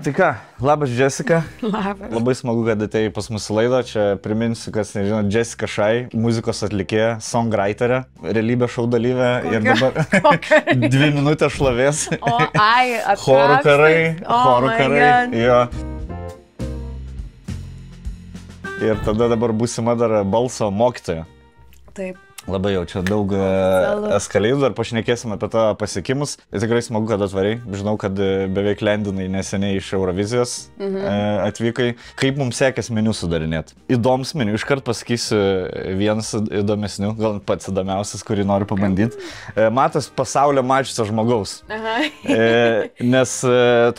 Tai ką, labas Jessica. Labas. Labai smagu, kad atėjai pas mūsų laidą. Čia priminsiu, kas nežino, Jessica Shy, muzikos atlikėja, songwriterė, realybės šou dalyvė ir dabar 2 minutės šlovės. Chorų karai. Jo. Ir tada dabar būsima dar balso mokytoja. Taip. Labai jau čia daug eskaleidų, dar pašnekėsim apie tą pasiekimus. Ir tikrai smagu, kad atvarai. Žinau, kad beveik lendinai neseniai iš Eurovizijos atvykai. Kaip mums sekės meniu sudarinėti? Įdomus meniu, iškart pasakysiu vienas įdomesnių, gal pats įdomiausias, kurį noriu pabandyti. Matas pasaulio mačiusio žmogaus. Nes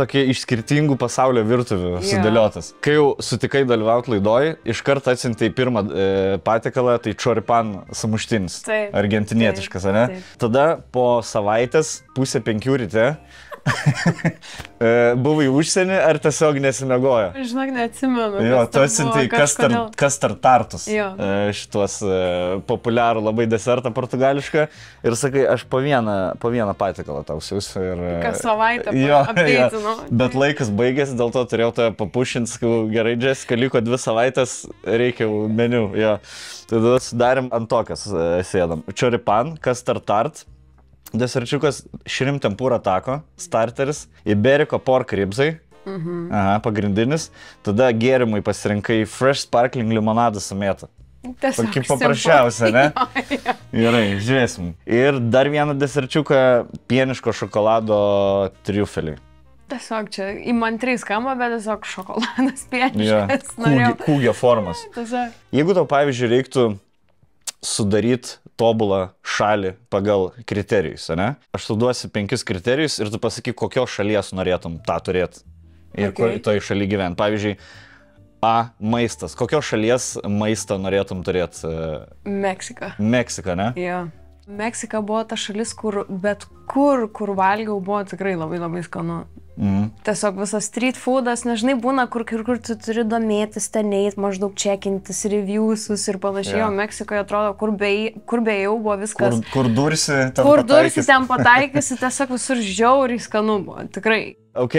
tokie iš skirtingų pasaulio virtuvių sudėliotas. Kai jau sutikai dalyvauti laidoj, iškart atsiuntei pirmą patiekalą, tai choripan sumuštinis. Argentinietiškas, ane? Tada po savaitės, 4:30 ryte, buvai užsienį ar tiesiog nesimiegojo? Žinok, neatsimenu. Jo, tu atsiuntai custard tartus. Šitos populiarų labai desertą portugališką. Ir sakai, aš po vieną patiekalą tau siūsiu. Kas savaitę apteitinu. Bet laikas baigėsi, dėl to turėjau tave papušinti. Sakau, gerai, Jessica, liko 2 savaitės, reikia meniu. Tada sudarėm ant tokias sėdam. Choripan, custard tart. Deserčiukas shrimp tempura taco, starteris, Iberico pork ribsai, pagrindinis, tada gėrimui pasirinkai fresh sparkling limonadą su mėta. Kaip paprasčiausia, ne? Gerai, žiūrėsim. Ir dar vieną deserčiuką, pieniško šokolado triufelį. Tiesiog čia įmantriai skamba, bet tiesiog šokoladas pieniškas. Kūgio formas. Jeigu tau, pavyzdžiui, reiktų sudaryti tobulą šalį pagal kriterijus, ne? Aš tau duosiu 5 kriterijus ir tu pasakyk, kokios šalies norėtum tą turėti ir toj šaly gyventi. Pavyzdžiui, A. Maistas. Kokios šalies maistą norėtum turėti? Meksika. Meksika, ne? Jo. Meksika buvo ta šalis, kur kur valgiau, buvo tikrai labai skanu. Tiesiog visas street foodas, nežinai, būna, kur tu turi domėtis, ten eit, maždaug čekintis, reviewsus ir panašiai, o Meksikoje atrodo, kur beėjau, buvo viskas. Kur dursi, ten pataikysi, tiesiog visur žiauriai skanu buvo, tikrai. Ok,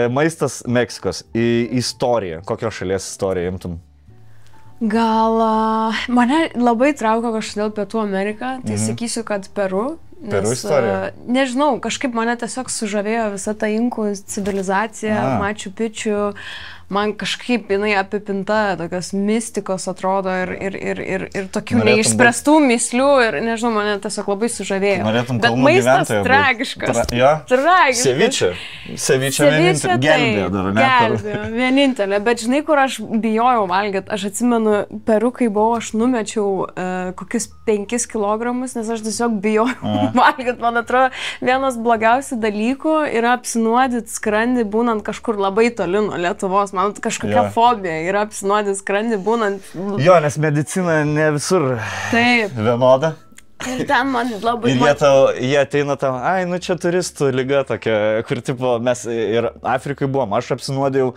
maistas Meksikos, istorija, kokios šalies istoriją imtum? Gal mane labai trauko kažkodėl Pietų Ameriką, tai sakysiu, kad Peru. Peru istorija? Nežinau, kažkaip mane tiesiog sužavėjo visa ta inkų civilizacija, Maču Pičiu. Man kažkaip jinai apipinta tokios mistikos atrodo ir tokių neišspręstų mislių ir nežinau, mane tiesiog labai sužavėjo. Norėtum bet kalnų maistas gyventojo. tragiškas. Tragiškas. Sevičia vienintelė. Gelbėjo, vienintelė. Bet žinai, kur aš bijojau valgyti, aš atsimenu, Peru, kai buvau, aš numečiau kokius 5 kilogramus, nes aš tiesiog bijojau valgyti. Man atrodo, vienas blogiausių dalykų yra apsinuodyti skrandį būnant kažkur labai toli nuo Lietuvos. Man kažkokia fobija yra apsinuodyti skrandį būnant... Jo, nes medicina ne visur vienoda. Ir ten man labai... Ir jie ateina tam, nu čia turistų lyga tokia, kur tipo mes ir Afrikai buvom, aš apsinuodėjau,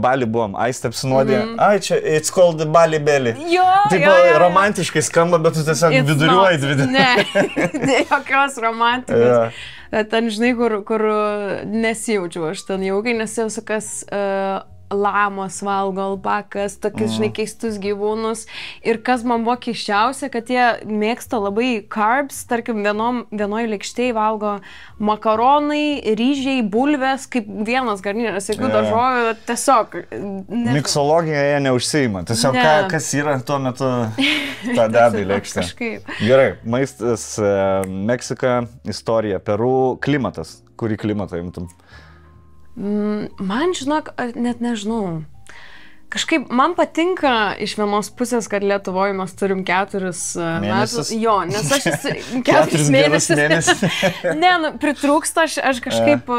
Bali buvom, Aistė apsinuodėjo, čia it's called the Bali belly. Jo. Romantiškai skamba, bet tu tiesiog viduriuoji dvidį. Ne, jokios romantikos. Ten, žinai, kur nesijaučiu aš ten jaukiai, nes jau sakas... lamos valgo, alpakas, tokius, žinai, keistus gyvūnus. Ir kas man buvo keiščiausia, kad jie mėgsta labai carbs, tarkim, vienoj lėkštėj valgo makaronai, ryžiai, bulvės, kaip vienas garnyras, jokių daržovių, tiesiog... Miksologija jie neužsiima, tiesiog kas yra tuo metu tą dedai lėkštę. Gerai, maistas, Meksika, istorija, Peru, klimatas. Kurį klimatą imtum? Man, žinok, net nežinau. Kažkaip man patinka iš vienos pusės, kad Lietuvoje mes turim 4 metus. Jo, nes aš 4 mėnesius. Ne, pritrūksta, aš kažkaip,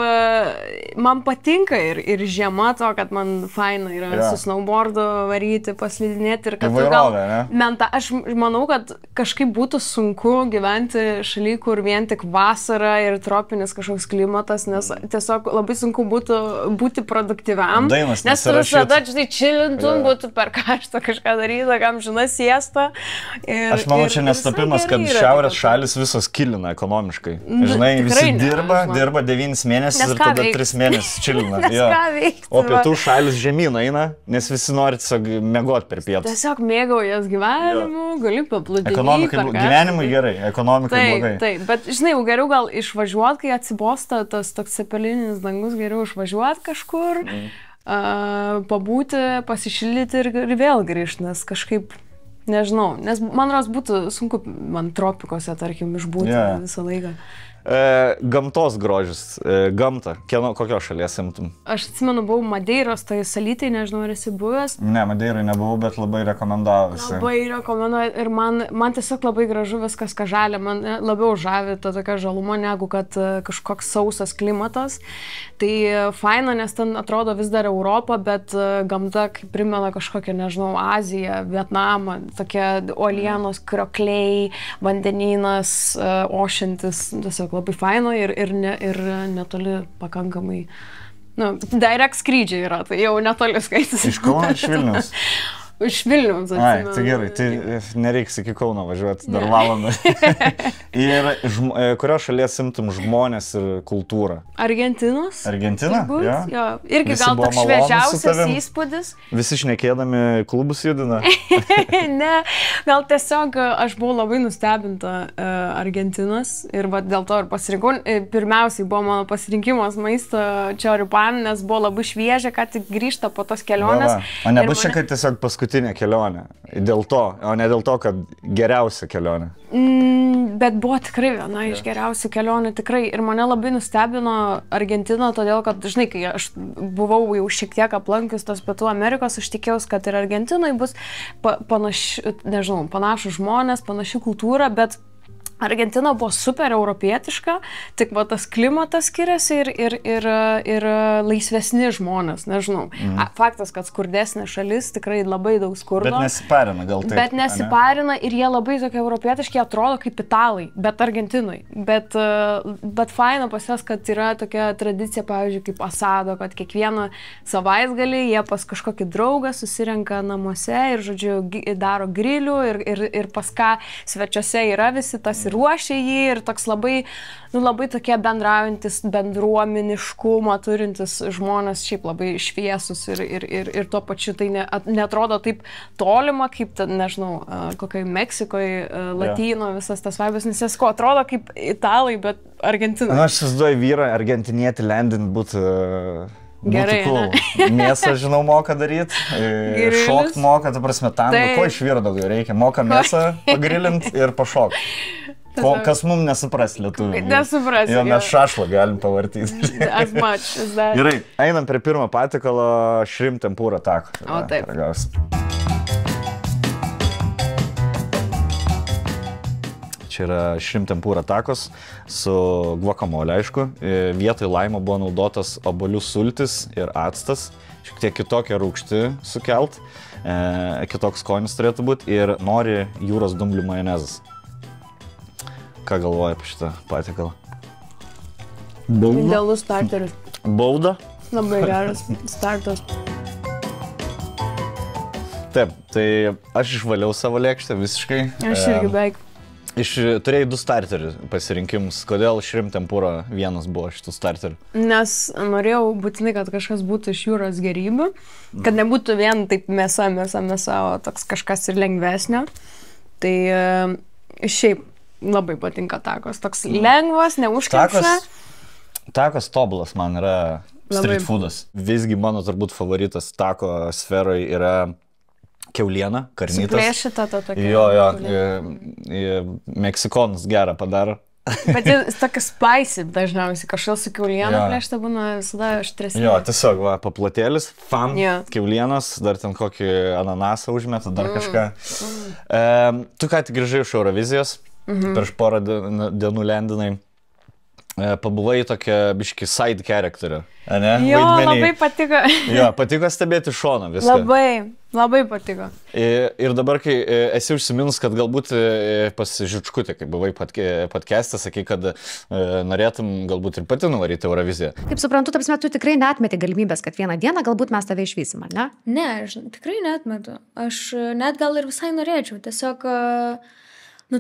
man patinka ir žiema to, kad man faina yra su snowboardu varyti, paslidinėti ir kad aš manau, kad kažkaip būtų sunku gyventi šaly, kur vien tik vasara ir tropinis kažkoks klimatas, nes tiesiog labai sunku būtų būti produktyviam. Dainas nes tu visada, žinai, čili būtų per karštą kažką daryti, kam žina siesta. Aš manau, čia nestapimas, kad šiaurės šalis visos kilina ekonomiškai. Žinai, visi dirba 9 mėnesius ir tada 3 mėnesius čilina. O pietų šalis žemyn eina, nes visi nori tiesiog mėgoti per pietus. Tiesiog mėgaujas gyvenimu, gali paplūdimį. Gyvenimui gerai, ekonomikai blogai. Taip, bet žinai, jau geriau gal išvažiuoti, kai atsibosta tas toks cepelininis dangus, geriau išvažiuoti kažkur, pabūti, pasišildyti ir vėl grįžti, nes kažkaip, nežinau, nes man ros būtų sunku man tropikose, tarkim, išbūti visą laiką. Gamtos grožis, gamta, kokios šalies imtum? Aš atsimenu, buvau Madeiros, tai salytai, nežinau, ar esi buvęs. Ne, Madeirai nebuvau, bet labai rekomendavusi. Labai rekomenduoju ir man tiesiog labai gražu viskas, ką žalia, man labiau žavi ta tokia žaluma, negu kad kažkoks sausas klimatas. Tai faina, nes ten atrodo vis dar Europa, bet gamta primena kažkokią, nežinau, Aziją, Vietnamą, tokie uolienos, kriokliai, vandenynas, ošiantis, tiesiog labai faino ir netoli pakankamai, direct skrydžiai yra, tai jau netoli skaitis. Iš Kauno, iš Vilniaus? Iš Vilniaus, atsimenu. Tai gerai, tai nereiks iki Kauno važiuoti dar valandą. Ir kurios šalies imtum žmonės ir kultūrą? Argentinos. Argentina? Jo. Irgi visi gal toks šviežiausias įspūdis. Visi šnekėdami klubus judina? Ne, gal tiesiog aš buvau labai nustebinta Argentinos ir dėl to ir pasirinkau. Pirmiausiai buvo mano pasirinkimas maisto choripan, nes buvo labai šviežia, kad tik grįžta po tos kelionės. O nebus čia, kad tiesiog paskutinė kelionė. Dėl to, o ne dėl to, kad geriausia kelionė. Bet buvo tikrai viena iš geriausių kelionių, tikrai. Ir mane labai nustebino Argentina, todėl kad, žinai, kai aš buvau jau šiek tiek aplankius tos Pietų Amerikos, aš tikėjausi, kad ir Argentinai bus panašus žmonės, panaši kultūra, bet Argentina buvo super europietiška, tik tas klimatas skiriasi ir laisvesni žmonės, nežinau. Faktas, kad skurdesnė šalis, tikrai labai daug skurdo. Bet nesiparina gal taip. Bet nesiparina ir jie labai tokie europietiški atrodo kaip italai, bet Argentinai. Bet faina pas jas, kad yra tokia tradicija, pavyzdžiui, kaip asado, kad kiekvieną savaitgalį jie pas kažkokį draugą susirenka namuose ir, žodžiu, daro grilių ir pas ką svečiuose yra visi tas ir ruošia jį ir toks labai tokie bendraujantis, bendruomeniškumą turintis žmonės, šiaip labai šviesus ir tuo pačiu tai netrodo taip tolima, kaip, nežinau, kokiai Meksikoje, Latino, visas tas vaibas, nes jis atrodo kaip italai, bet Argentina. Aš įsivaizduoju vyrą argentinietį lendint būtų... Gerai. Mėsą, žinau, moka daryti, šokt moka, ta prasme, ko iš vyro daugiau reikia, moka mėsą pagrilint ir pašokt. Kas mums nesupras lietuvių. Nesupras. Jo, mes šašlą galim pavartyti. Gerai, einam prie pirmo patiekalo, shrimp tempura taco. O taip. Čia yra shrimp tempura tacos su guacamole, aišku. Vietoj laimo buvo naudotas obuolių sultis ir actas. Šiek tiek kitokią rūgštį sukelt. Kitoks skonis turėtų būti. Ir nori jūros dumblių majonezas. Ką galvoja apie šitą patiekalą? Idealus starteris. Bauda? Labai geras startas. Taip, tai aš išvaliau savo lėkštę visiškai. Aš irgi beveik. Turėjai 2 starterius pasirinkimus. Kodėl shrimp tempura vienas buvo šitų starterių? Nes norėjau būtinai, kad kažkas būtų iš jūros gėrybių. Kad nebūtų vien taip mėsa, o toks kažkas ir lengvesnio. Tai šiaip labai patinka tacos. Toks lengvas, neužkemša. Tacos tobulas man yra street foodas. Visgi mano turbūt favoritas taco sferoje yra kiauliena, karnytas. Suplėšyta ta tokia. Jo, meksikonas gerą padaro. Bet jis tokia spicy dažniausiai. Kažkas su kiauliena plėšta būna visada aštresnė. Jo, tiesiog paplotėlis, kiaulienos, dar ten kokį ananasą užmeta, dar kažką. Tu ką tik grįžai iš Eurovizijos. Prieš porą dienų lendinai. Pabuvai tokia biški side characterį, ne? Jo, labai patiko. Jo, patiko stebėti šoną viską. Labai patiko. Ir dabar, kai esi užsiminus, kad galbūt pas Žičkutį, kai buvai podcast'e, sakai, kad norėtum galbūt ir pati nuvaryti Euroviziją. Kaip suprantu, ta prasme, tu tikrai neatmeti galimybės, kad vieną dieną galbūt mes tave išvysim, ar ne? Ne, aš tikrai neatmetu. Aš net gal ir visai norėčiau. Tiesiog,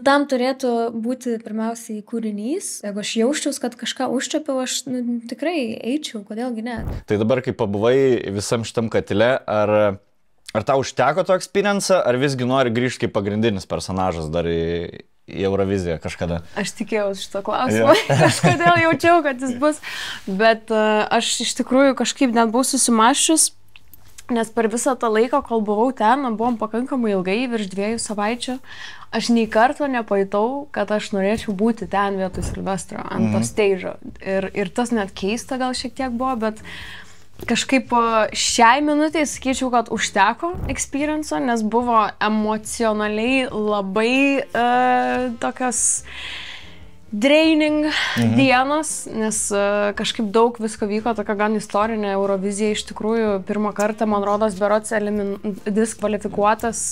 tam turėtų būti pirmiausiai kūrinys. Jeigu aš jausčiaus, kad kažką užčiapiau, aš tikrai eičiau, kodėlgi ne. Tai dabar, kai pabuvai visam šitam katile, ar tau užteko to experience, ar visgi nori grįžti kaip pagrindinis personažas dar į Euroviziją kažkada? Aš tikėjausi šito klausimo. Kažkodėl jaučiau, kad jis bus. Bet aš iš tikrųjų kažkaip net buvau susimaščius, nes per visą tą laiką, kol buvau ten, buvom pakankamai ilgai, virš 2 savaičių, aš nei karto nepajutau, kad aš norėčiau būti ten vietoj Silvestro, ant to stage'o. Ir tas net keista gal šiek tiek buvo, bet kažkaip šiai minutei sakyčiau, kad užteko experience'o, nes buvo emocionaliai labai tokios draining dienos, nes kažkaip daug visko vyko, tokia gan istorinė Eurovizija iš tikrųjų. Pirmą kartą, man rodos, berods diskvalifikuotas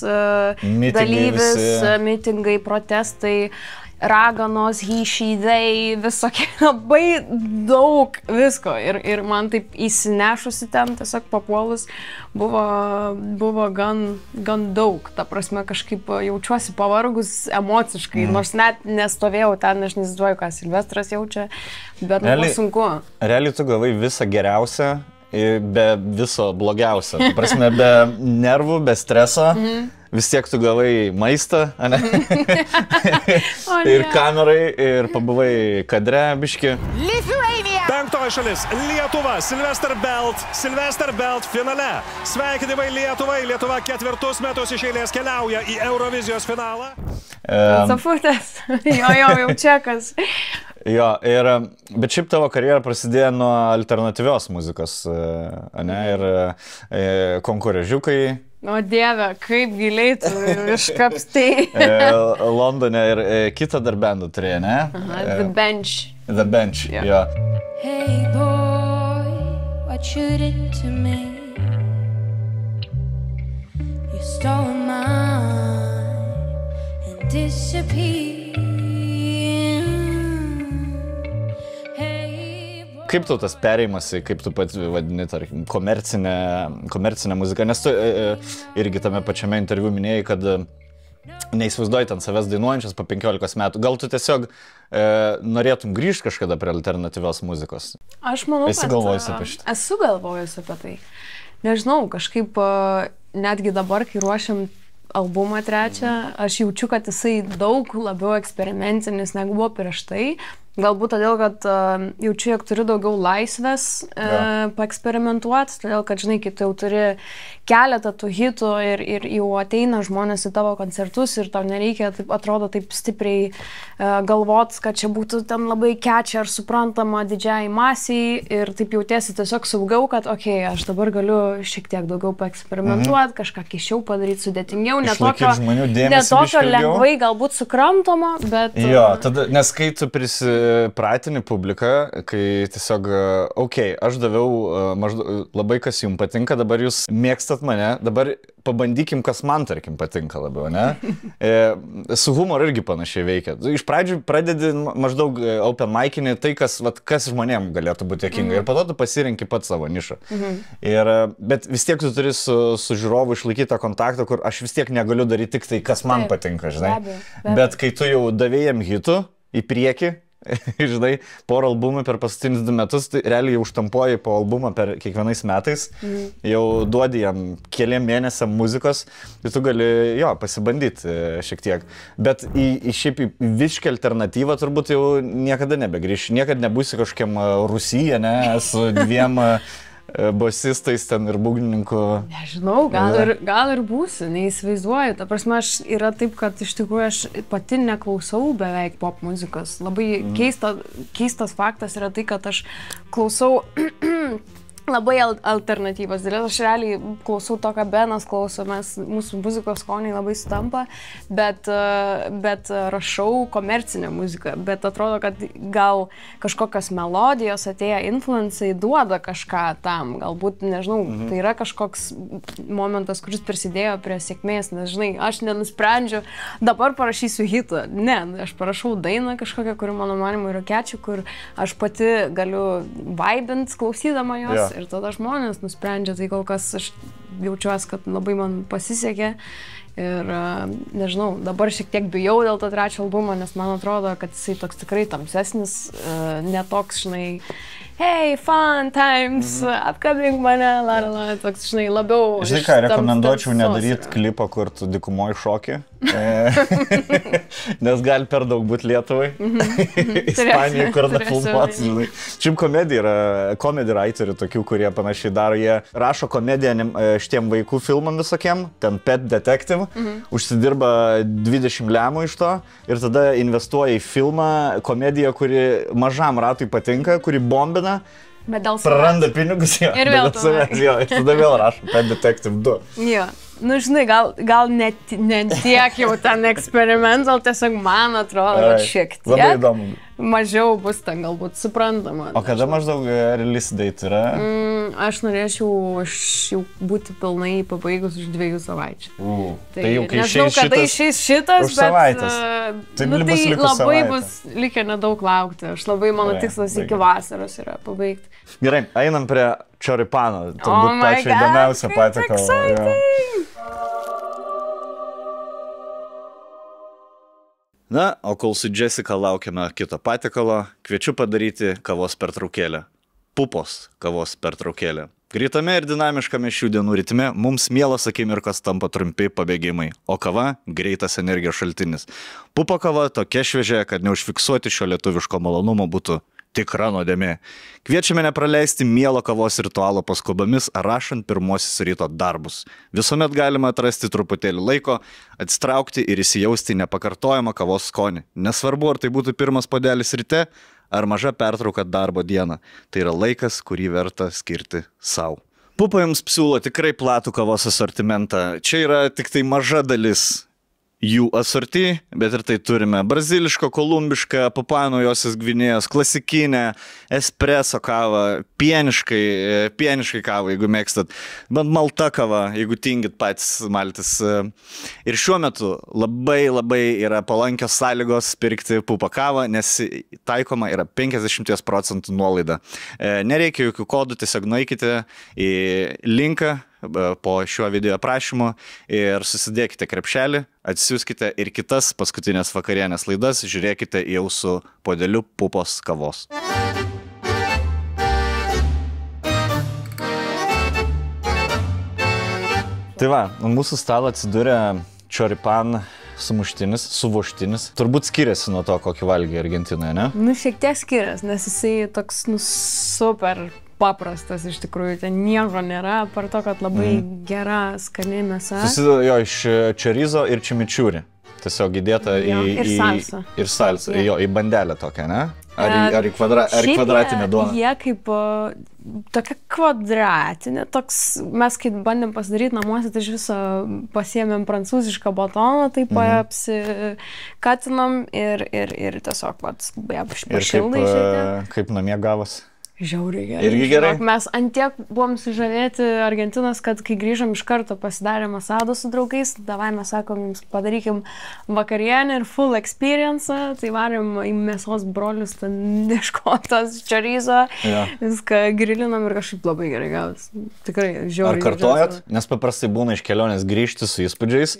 dalyvis, mitingai, protestai, raganos, he-she-they, visokie, labai daug visko. Ir man taip įsinešusi ten, tiesiog papuolus, buvo gan daug. Ta prasme, kažkaip jaučiuosi pavargus emociškai, nors net nestovėjau ten, aš neįsivaizduoju, ką Silvestras jaučia, bet buvo sunku. Realiai tu gavai visą geriausią, be viso blogiausio. Ta prasme, be nervų, be streso. Vis tiek tu gavai maistą, ane? Ir kamerai, ir pabuvai kadre, biški. Penktoji šalis - Lietuva. Sylvester Belt finale. Sveikinimai Lietuvai. Lietuva 4 metus iš eilės keliauja į Eurovizijos finalą. Safutės. Jo, čekas. Jo, bet šiaip tavo karjera prasidėjo nuo alternatyvios muzikos, ane? Ir konkurežiukai. O Dieve, kaip giliai tu iškapstai. Londone ir kitą dar bendą turėjo, ne? The Bench. The Bench, jo. Hey boy, what you did to me? You stole mine and disappeared. Kaip tu tas perėjimas, kaip tu pats vadini, tarkim, komercinę muziką, nes tu irgi tame pačiame interviu minėjai, kad neįsivaizduoji ten savęs dainuojančias po 15 metų. Gal tu tiesiog norėtum grįžti kažkada prie alternatyvios muzikos? Aš manau, esi galvojus apie šitą? Esu galvojus apie tai. Nežinau, kažkaip netgi dabar, kai ruošiam albumą 3, aš jaučiu, kad jisai daug labiau eksperimentinis negu buvo prieš tai. Galbūt todėl, kad jaučiu, jog turiu daugiau laisvės paeksperimentuoti, todėl, kad, žinai, kai tu jau turi keletą tų hitų ir jau ateina žmonės į tavo koncertus ir tau nereikia, taip, atrodo, taip stipriai galvot, kad čia būtų ten labai catchy ar suprantama didžiai masiai ir taip jautiesi tiesiog saugiau, kad, okei, aš dabar galiu šiek tiek daugiau paeksperimentuoti, kažką keiščiau padaryti, sudėtingiau, ne tokio lengvai galbūt sukramtomo, bet... Jo, tada, nes kai tu pratini publiką, kai tiesiog, aš daviau maždaug labai, kas jums patinka, dabar jūs mėgstat mane, dabar pabandykim, kas man, tarkim, patinka labiau, ne? Su humoru irgi panašiai veikia. Iš pradžių pradedi maždaug open mic'inį tai, kas žmonėm galėtų būti juokinga. Ir po to tu pasirenki pat savo nišą. Bet vis tiek tu turi su žiūrovu išlaikyti tą kontaktą, kur aš vis tiek negaliu daryti tik tai, kas man patinka, žinai. Bet kai tu jau davėjam hitų į priekį, žinai, porą albumų per paskutinius 2 metus, tai realiai jau užtampuoji po albumą per kiekvienais metais, jau duodi jam keliam mėnesiam muzikos, tai tu gali, pasibandyti šiek tiek. Bet šiaip į visišką alternatyvą turbūt jau niekada nebegrįši, niekada nebūsi kažkokiam Rusiją, ne, su 2 bosistais ten ir būgnininku. Nežinau, gal ir būsiu, neįsivaizduoju. Ta prasme, yra taip, kad iš tikrųjų aš pati neklausau beveik pop muzikos. Labai keistas faktas yra tai, kad aš klausau labai alternatyvas dalis. Aš realiai klausau to, ką Benas klauso, mūsų muzikos skoniai labai sutampa, bet rašau komercinę muziką, bet atrodo, kad gal kažkokios melodijos atėję influencai duoda kažką tam, galbūt, nežinau, tai yra kažkoks momentas, kuris prisidėjo prie sėkmės, nes, žinai, aš nenusprendžiu, dabar parašysiu hitą, ne, aš parašau dainą kažkokią, kuri mano manimu yra kečių, kur aš pati galiu vibint, klausydama jos. Ir tada žmonės nusprendžia, tai kol kas aš jaučiuosi, kad labai man pasisekė ir nežinau, dabar šiek tiek bijau dėl to trečio albumo, nes man atrodo, kad jisai toks tikrai tamsesnis, netoks, žinai, hey, fun times, apkabink mane, la, toks, žinai, labiau... Žinai ką, rekomenduočiau nedaryti klipą, kur tu dykumoji šoki, nes gali per daug būti Lietuvai, Ispanijai, kur nefilmuotis, žinai. Šiaip komedija writerių tokių, kurie panašiai daro, jie rašo komediją šitiem vaikų filmam visokiem, ten Pet Detective, užsidirba 20 lemų iš to ir tada investuoja į filmą, komediją, kuri mažam ratui patinka, kuri bombina, praranda pinigus jo, ir vėl tada vėl rašo Pet Detective 2. Jo. Nu, žinai, gal ne tiek jau ten eksperimental, tiesiog man atrodo, kad šiek tiek mažiau bus ten galbūt suprantama. O kada maždaug release date yra? Aš norėčiau būti pilnai pabaigus už 2 savaičių. Tai jau kai nežinau, kada išeis šitas, už savaitės. Tai labai bus likę nedaug laukti. Mano tikslas iki vasaros yra pabaigti. Gerai, einam prie Choripano, turbūt pačio įdomiausio patiekalo. Na, o kol su Jessica laukiame kito patiekalo, kviečiu padaryti kavos pertraukėlę. Pupos kavos pertraukėlę. Greitame ir dinamiškame šių dienų ritme mums mielos akimirkos tampa trumpi pabėgimai, o kava – greitas energijos šaltinis. Pupo kava tokia šviežia, kad neužfiksuoti šio lietuviško malonumo būtų tikra nuodėmė. Kviečiame nepraleisti mielo kavos ritualo paskubomis ar rašant pirmosius ryto darbus. Visuomet galima atrasti truputėlį laiko, atsitraukti ir įsijausti nepakartojamą kavos skonį. Nesvarbu, ar tai būtų pirmas puodelis ryte, ar maža pertrauka darbo dieną. Tai yra laikas, kurį verta skirti sau. Pupa jums siūlo tikrai platų kavos asortimentą. Čia yra tik tai maža dalis jų asorti, bet ir tai turime brazilišką, kolumbišką, Papua Naujosios Gvinėjos, klasikinę, espresso kavą, pieniškai kavą, jeigu mėgstat, bent malta kava, jeigu tingit patys maltis. Ir šiuo metu labai yra palankios sąlygos pirkti Pupa kavą, nes taikoma yra 50% nuolaida. Nereikia jokių kodų, tiesiog nueikite į linką po šiuo video aprašymu ir susidėkite krepšelį, atsiųskite ir kitas paskutinės vakarienės laidas, žiūrėkite jau su puodeliu Pupos kavos. Tai va, mūsų stalo atsidūrė Choripan suvoštinis. Turbūt skiriasi nuo to, kokį valgė Argentinoje, ne? Nu, šiek tiek skiriasi, nes jisai toks, super paprastas iš tikrųjų, ten nieko nėra, apart to, kad labai gera, skani mėsa. Susideda jo iš chorizo ir chimichurri. Tiesiog įdėta ir salsa. Ir salsa, jo, į bandelę tokią, ne? Ar į kvadratinę duoną? Jie kaip tokia kvadratinė, toks, mes kai bandėm pasidaryti namuose, tai iš viso pasiėmėm prancūzišką batoną, tai apsikatinom ir tiesiog pašildai šiek kaip namie gavos? Žiauriai gerai. Irgi gerai. Mes antiek buvom sužavėti Argentinos, kad kai grįžom iš karto pasidarėm asadą su draugais, davai mes sakom, jums padarykim vakarienę ir full experience, tai varėm į mėsos brolius, ten neškotas chorizo, viską grilinam ir kažkaip labai gerai gavos. Tikrai žiauriai. Ar kartojat? Nes paprastai būna iš kelionės grįžti su įspūdžiais.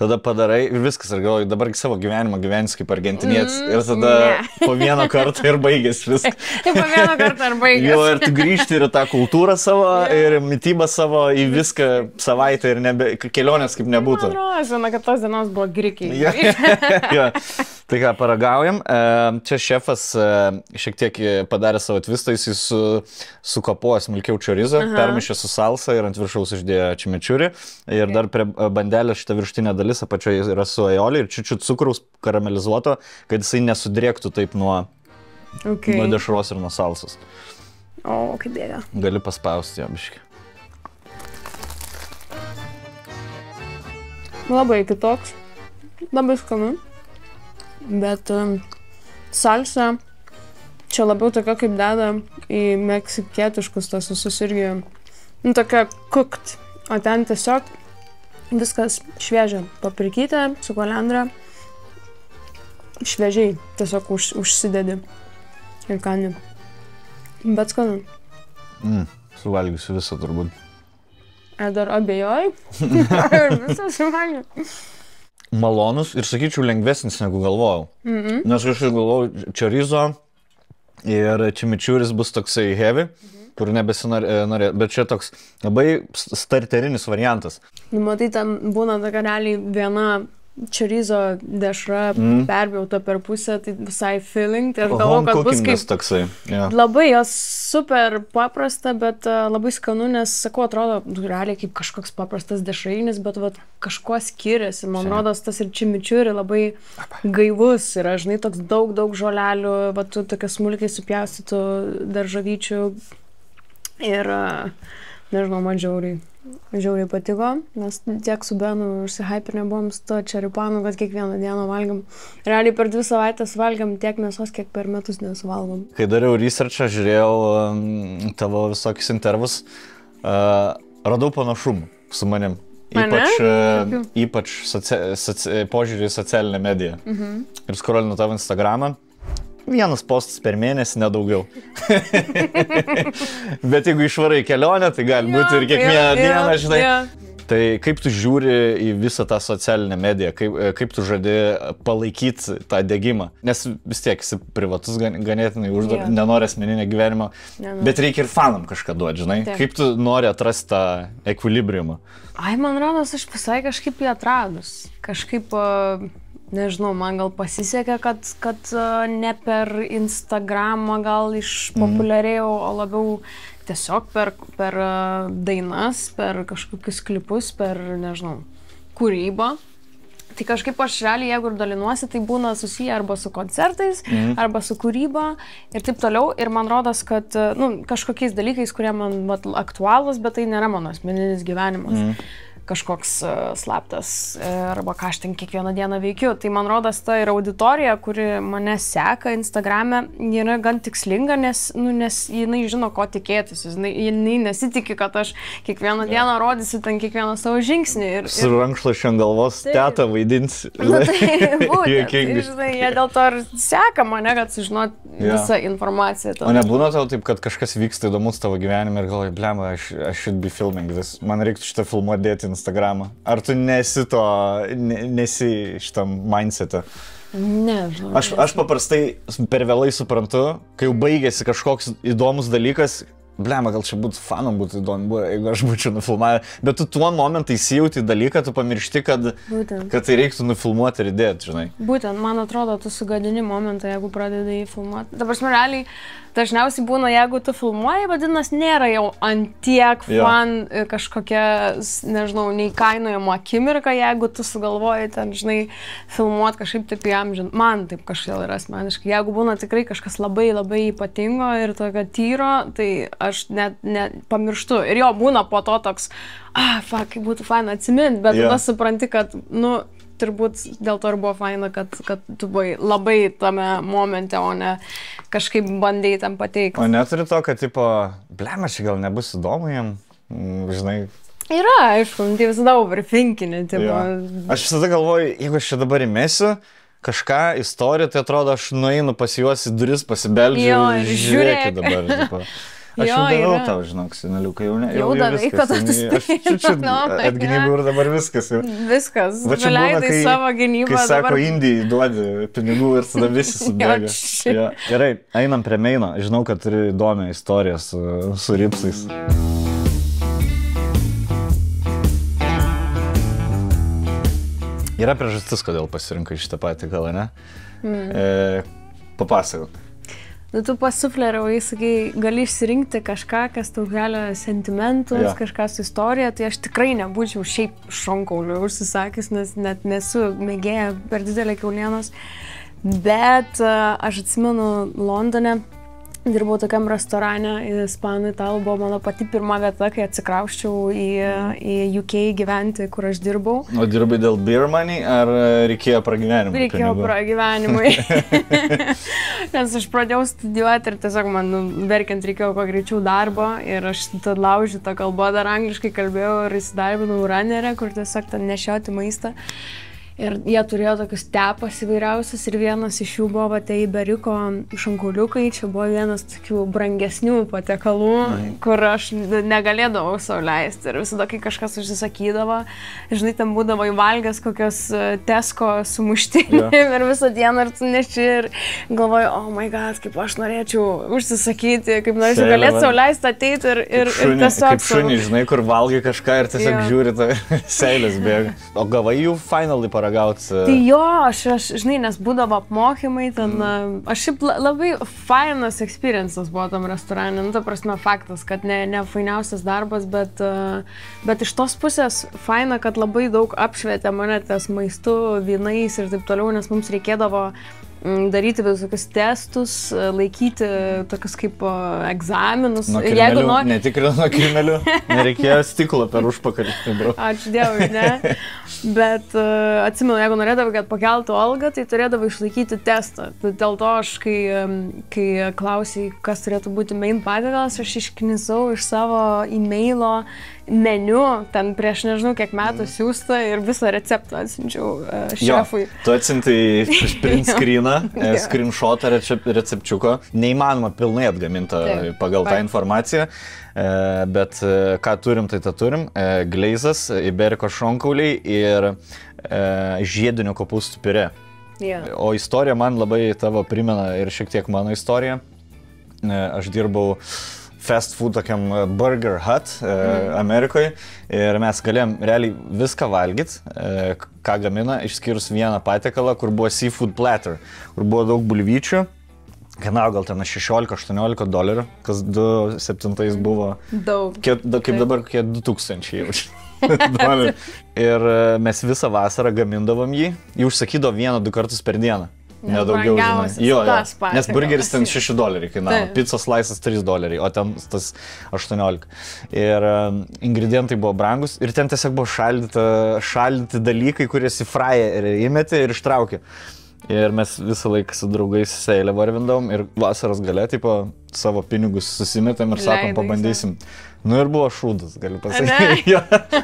Tada padarai ir viskas, ir galvoju, dabar savo gyvenimą gyvensi kaip argentinietis. Ir tada po vieną kartą ir baigėsi viskas. Po vieną kartą ir baigėsi. Jo, ir tu grįžti ir tą kultūrą savo, ir mitybą savo, į viską savaitę ir kelionės kaip nebūtų. Man žinoma, kad tos dienos buvo grikiai. Jo. Tai ką, paragaujam. Čia šefas šiek tiek padarė savo tvistą, jis sukapojo smulkiau chorizo, permišė su salsa ir ant viršaus uždėjo chimichurri. Ir dar prie bandelės šitą viršutinę dalis apačioje yra su aioli ir čiučiut cukraus karamelizuoto, kad jisai nesudrėktų taip nuo dešros ir nuo salsos. O, kaip dėja. Gali paspausti jo biškį. Labai kitoks. Labai skanu. Bet salsa čia labiau tokia kaip deda į meksikietiškus tas visus irgi. Nu, tokia cooked. O ten tiesiog viskas šviežia. Paprikytė su kolendra. Šviežiai. Tiesiog užsidedi. Ir kani. Bet skanu. Suvalgysiu visą turbūt. Ar dar abejoji? Ir visą suvalgiu. Malonus ir, sakyčiau, lengvesnis negu galvojau. Nes aš galvojau, chorizo ir chimichurris bus toksai heavy, kur nebesinorė, bet čia toks labai starterinis variantas. Matai, ten būna tokia realiai viena chorizo dešra perbjauta per pusę, tai visai filling. Tai aš galvoju, kad bus kaip toksai. Yeah. Labai jos super paprasta, bet labai skanu, nes, sakau, atrodo, realiai kaip kažkoks paprastas dešrainis, bet vat, kažkuo skiriasi. Man rodos, tas ir chimichurri labai gaivus yra, žinai, toks daug žolelių, vat, tokia smulkiai supjaustytų daržovyčių ir, nežinau, man žiauriai patiko, nes tiek su Benu užsihypinę buvom su to čeripanu, kad kiekvieną dieną valgiam. Realiai per 2 savaitės valgiam tiek mėsos, kiek per metus nesuvalgom. Kai dariau researchą, žiūrėjau tavo visokius intervus, radau panašumų su manim. Ypač požiūrį į socialinę mediją. Ir skrolinu tavo Instagramą. Vienas postas per mėnesį, nedaugiau. Bet jeigu išvarai kelionę, tai gali būti ir kiekvieną dieną, žinai. Tai kaip tu žiūri į visą tą socialinę mediją, kaip tu žadi palaikyti tą degimą? Nes vis tiek esi privatus ganėtinai, nenori asmeninio gyvenimo, bet reikia ir fanam kažką duoti, žinai. Kaip tu nori atrasti tą ekvilibriumą? Ai, man rodos, aš visai kažkaip jį atradus. Kažkaip... Nežinau, man gal pasisekė, kad ne per Instagramą gal išpopuliarėjau, o labiau tiesiog per dainas, per kažkokius klipus, per, nežinau, kūrybą. Tai kažkaip aš realiai, jeigu ir dalinuosi, tai būna susiję arba su koncertais, arba su kūryba ir taip toliau. Ir man rodos, kad kažkokiais dalykais, kurie man aktualūs, bet tai nėra mano asmeninis gyvenimas. Kažkoks slaptas arba ką aš ten kiekvieną dieną veikiu. Tai man rodos, ta ir auditorija, kuri mane seka Instagrame, yra gan tikslinga, nes jinai žino, ko tikėtis. Jinai nesitikė, kad aš kiekvieną dieną rodysiu ten kiekvieną savo žingsnį. Su rankšluosčiu ant galvos tetą vaidinsi. Tai būtent, žinai, jie dėl to ir seka mane, kad sužinot visą informaciją. O nebūna tau taip, kad kažkas vyksta įdomus tavo gyvenime ir galvoji, blemba, I should be filming this. Man reiktų šitą filmuoti dėti Instagramą. Ar tu nesi šitam mindset'e? Ne. Aš paprastai per vėlai suprantu, kai jau baigėsi kažkoks įdomus dalykas, blemba, gal čia būtų fanam būtų įdomu, jeigu aš būčiau nufilmavę. Bet tu tuo momentu įsijauti į dalyką, tu pamiršti, kad tai reiktų nufilmuoti ir įdėti, žinai. Būtent, man atrodo, tu sugadini momentą, jeigu pradedi jį filmuoti. Dabar realiai dažniausiai būna, jeigu tu filmuoji, vadinasi, nėra jau antiek fan kažkokia, nežinau, neįkainojama akimirka, jeigu tu sugalvoji ten, žinai, filmuoti kažkaip taip įamžinti. Man taip kažkaip yra asmeniškai. Jeigu būna tikrai kažkas labai ypatingo ir tokio tyro, tai aš net pamirštu. Ir jo, būna po to toks, kaip būtų faina atsiminti, bet tada supranti, kad, turbūt dėl to ir buvo faina, kad tu buvai labai tame momente, o ne kažkaip bandėjai tam pateikti. O neturi to, kad, tipo, blema, čia gal nebus įdomu jam, žinai. Yra, aišku, tai visada overthinkinė, tipo. Aš visada galvoju, jeigu aš čia dabar įmesiu kažką, istoriją, tai atrodo, aš nueinu pas juos į duris, pasibeldžiu ir žiūrėkit dabar, tipo. Aš jau daviau tau, žinok, seneliukai, jau davai, kad aš atgynybiau ir dabar viskas. Viskas, nuleidai savo gynybą. Kai sako, Indijai duodi pinigų ir tada visi subėga. Gerai, einam prie meino. Žinau, kad turi įdomią istoriją su ripsais. Yra priežastis, kodėl pasirinkai šitą patį galą, ne? Papasakok. Tu pasufleravai, sakai, gali išsirinkti kažką, kas tau kelia sentimentus, kažką su istorija, tai aš tikrai nebūčiau šiaip šonkauliu užsisakęs, nes net nesu mėgėję per didelę kiaulienos. Bet aš atsimenu Londone, Dirbau tokiam restorane, ispanų, italų, buvo mano pati pirma vieta, kai atsikrausčiau į UK gyventi, kur aš dirbau. O dirbai dėl beer money ar reikėjo pragyvenimui? Reikėjo pragyvenimui. Nes aš pradėjau studijuoti ir tiesiog man verkiant reikėjo kuo greičiau darbo ir aš tad laužiu tą kalbą, dar angliškai kalbėjau ir įsidarbinau runnerę, kur tiesiog ten nešioti maistą. Ir jie turėjo tokius tepas įvairiausius ir vienas iš jų buvo tai Iberiko šankuliukai, čia buvo vienas tokių brangesnių patiekalų, kur aš negalėdavau sau leisti. Ir visada, kai kažkas užsisakydavo, žinai, ten būdavo įvalgęs kokios Tesco sumuštinį ir visą dieną ir tu neši ir galvoju, oh my god, kaip aš norėčiau užsisakyti, kaip norėčiau galėti sau leisti ateiti ir tiesiog... Kaip šunį, žinai, kur valgai kažką ir tiesiog žiūri, seilės bėga. O gavai jų finally paragauti? Tai jo, aš, žinai, nes būdavo apmokymai, ten, aš šiaip labai fainas experiences buvo tam restorane, nu, ta prasme, faktas, kad ne fainiausias darbas, bet iš tos pusės faina, kad labai daug apšvietė mane ties maistu, vynais ir taip toliau, nes mums reikėdavo daryti visokius testus, laikyti tokius kaip egzaminus. Netikrino nuo kirmelių, nereikėjo stiklo per užpakalį. Ačiū Dievui, ne. Bet atsimenu, jeigu norėdavai, kad pakeltų algą, tai turėdavai išlaikyti testą. Dėl to aš, kai klausai, kas turėtų būti main patiekalas, aš išknisau iš savo e-mailo meniu, ten prieš nežinau kiek metų siūsta ir visą receptą atsinčiau šefui. Tu atsintai print screeną, screenshotą recepčiuko. Neįmanoma pilnai atgaminta pagal tą informaciją, bet ką turim, tai tą turim. Gleizas, Iberiko šonkauliai ir žiedinio kopūstų piurė. O istorija man labai tavo primena ir šiek tiek mano istoriją. Aš dirbau fast food tokiam Burger Hut Amerikoje ir mes galėjom realiai viską valgyti, ką gamina, išskyrus vieną patiekalą, kur buvo seafood platter, kur buvo daug bulvyčių, kainavo gal ten $16-18, kas 2007 buvo daug. Kaip dabar kokie 2000 jau. Ir mes visą vasarą gamindavom jį užsakydavo 1-2 kartus per dieną. Nedaugiau, žinai. Jo, nes burgeris ten $6 kainavo, pizzos slices $3, o ten tas 18. Ir ingredientai buvo brangus ir ten tiesiog buvo šaldyti dalykai, kurias į fryer įmetė ir ištraukė. Ir mes visą laiką su draugais seilę varvindavom ir vasaros gale, tipo, savo pinigus susimetėm ir sakom, pabandysim. Nu ir buvo šūdas, galiu pasakyti.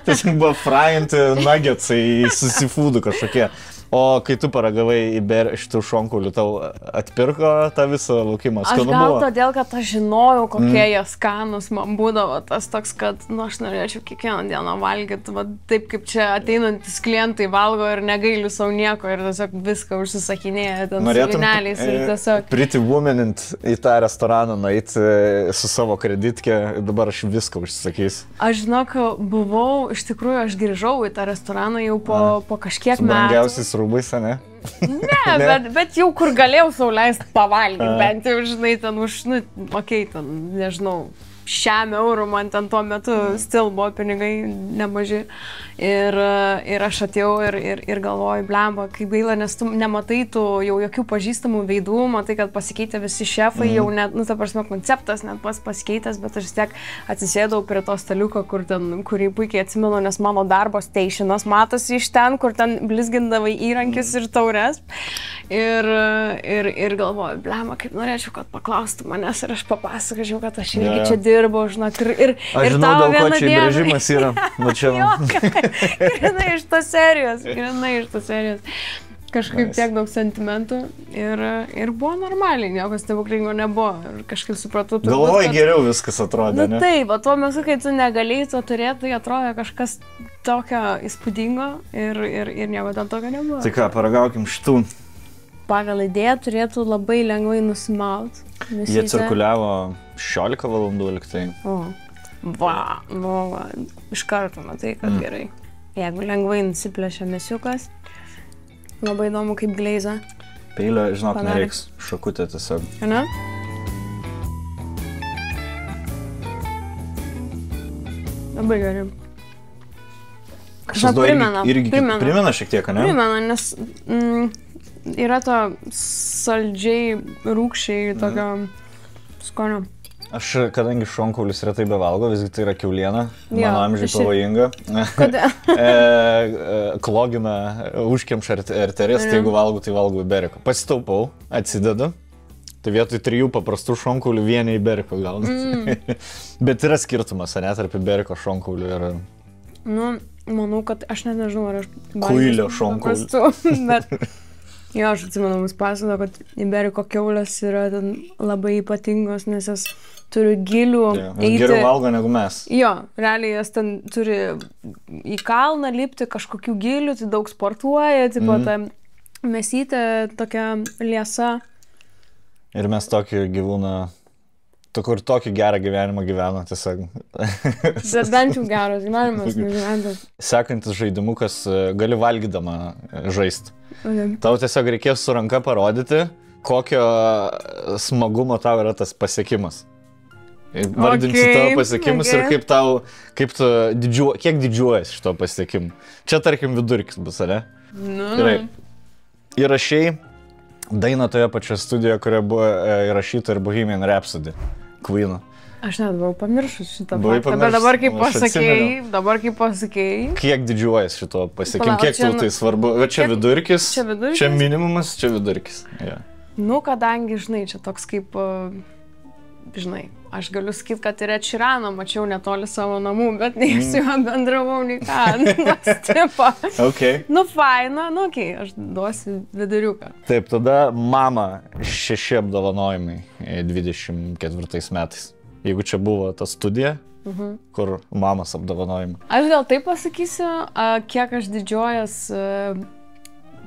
Tiesiog buvo fryinti nuggetsai su seafoodu kažkokie. O kai tu paragavai šitų šonkaulių, tau atpirko tą visą laukimą? Aš gal todėl, kad aš žinojau, kokie jie skanus, man būdavo tas toks, kad aš norėčiau kiekvieną dieną valgyti, taip kaip čia ateinantis klientai valgo ir negailiu savo nieko ir tiesiog viską užsisakinėja ten su vyneliais ir tiesiog... Pretty womanint į tą restoraną nueiti su savo kreditkė, dabar aš viską užsisakysiu. Aš žinok, iš tikrųjų, aš grįžau į tą restoraną jau po kažkiek metų. Rūbais, ne? Ne, bet jau kur galėjau sau leisti pavalgyti, bent jau, žinai, ten už, ten, nežinau, €100 man ten tuo metu still buvo pinigai nemaži. Ir aš atėjau ir galvoju, blemba, kaip gaila, nes tu nematai tų jau jokių pažįstamų veidų, matai, kad pasikeitė visi šefai, jau net, ta prasme, konceptas net pasikeitęs, bet aš vis tiek atsisėdau prie to staliuko, kurį puikiai atsimenu, nes mano darbo stationas matosi iš ten, kur ten blizgindavai įrankius ir taures. Ir galvoju, blemba, kaip norėčiau, kad paklaustų manęs ir aš papasakočiau, kad aš irgi čia dirbau, žinok, ir tavo vieną dieną. Brėžimas yra. Grinai iš tos serijos. Kažkaip tiek daug sentimentų ir buvo normaliai, nieko stebuklingo nebuvo. Ir kažkaip supratau... Galvoju, geriau viskas atrodė, ne? Taip, o tuo metu, kai tu negalėjai to turėti, tai atrodė kažkas tokio įspūdingo ir nieko ten tokio nebuvo. Tai ką, paragaukim šitų. Pagal idėją turėtų labai lengvai nusimalt. Jie cirkuliavo 16 valandų liktai. Va, iš karto matai, kad gerai. Jeigu lengvai nusiplešia mesiukas, labai įdomu kaip gleiza. Peilio, žinok, nereiks šakutė tiesiog. Ne? Labai gerai. Kažką primena šiek tiek, ne? Primena, nes yra to saldžiai rūgščiai tokio skonio. Aš, kadangi šonkaulius retai bevalgo, visgi tai yra kiauliena, mano amžiai pavojinga. Kodėl? Klogina užkemša arterijas, tai jeigu valgo, tai valgo iberiko. Pasitaupau, atsidedu, tai vietoj 3 paprastų šonkaulių vieną iberiko gaunu. Bet yra skirtumas, ne, tarp iberiko šonkaulių ir... Nu, manau, kad aš net nežinau, ar aš... Kuilio šonkaulių. Bet... Jo, aš atsimenu, mus pasako, kad iberiko kiaulės yra ten labai ypatingos, nes jas turi gilių eiti. Geriau valgo negu mes. Jo, realiai jas ten turi į kalną lipti kažkokių gilių, tai daug sportuoja, tipo ta mesytė tokia liesa. Ir mes tokį gyvūną, kur tokį gerą gyvenimą gyveno, tiesiog. Bet bent jau geras gyvenimas nugyventas. Sekantis žaidimukas, gali valgydama žaisti. Tau tiesiog reikės su ranka parodyti, kokio smagumo tau yra tas pasiekimas. Vardinsi tavo pasiekimus ir kiek didžiuojas šito pasiekimu. Čia, tarkim, vidurkis bus, ne? Gerai. Įrašei dainą toje pačioje studijoje, kurioje buvo įrašyta ir Bohemian Rhapsody, Queen'o. Aš net buvau pamiršus šitą faktą, bet dabar kaip pasakėjai. Kiek didžiuojas šito pasiekimu, kiek tau tai svarbu? Čia vidurkis, čia minimumas, čia vidurkis. Yeah. Nu, kadangi, žinai, čia toks kaip, žinai, aš galiu sakyti, kad ir Ed Sheeraną mačiau netoli savo namų, bet nei su juo bendravau, nei ką. Okay. Nu, faina, nu, okei, aš duosiu viduriuką. Taip, tada Mama 6 apdovanojimai 24 metais. Jeigu čia buvo ta studija, kur Mamos apdovanojimai. Aš gal taip pasakysiu, kiek aš didžiuojas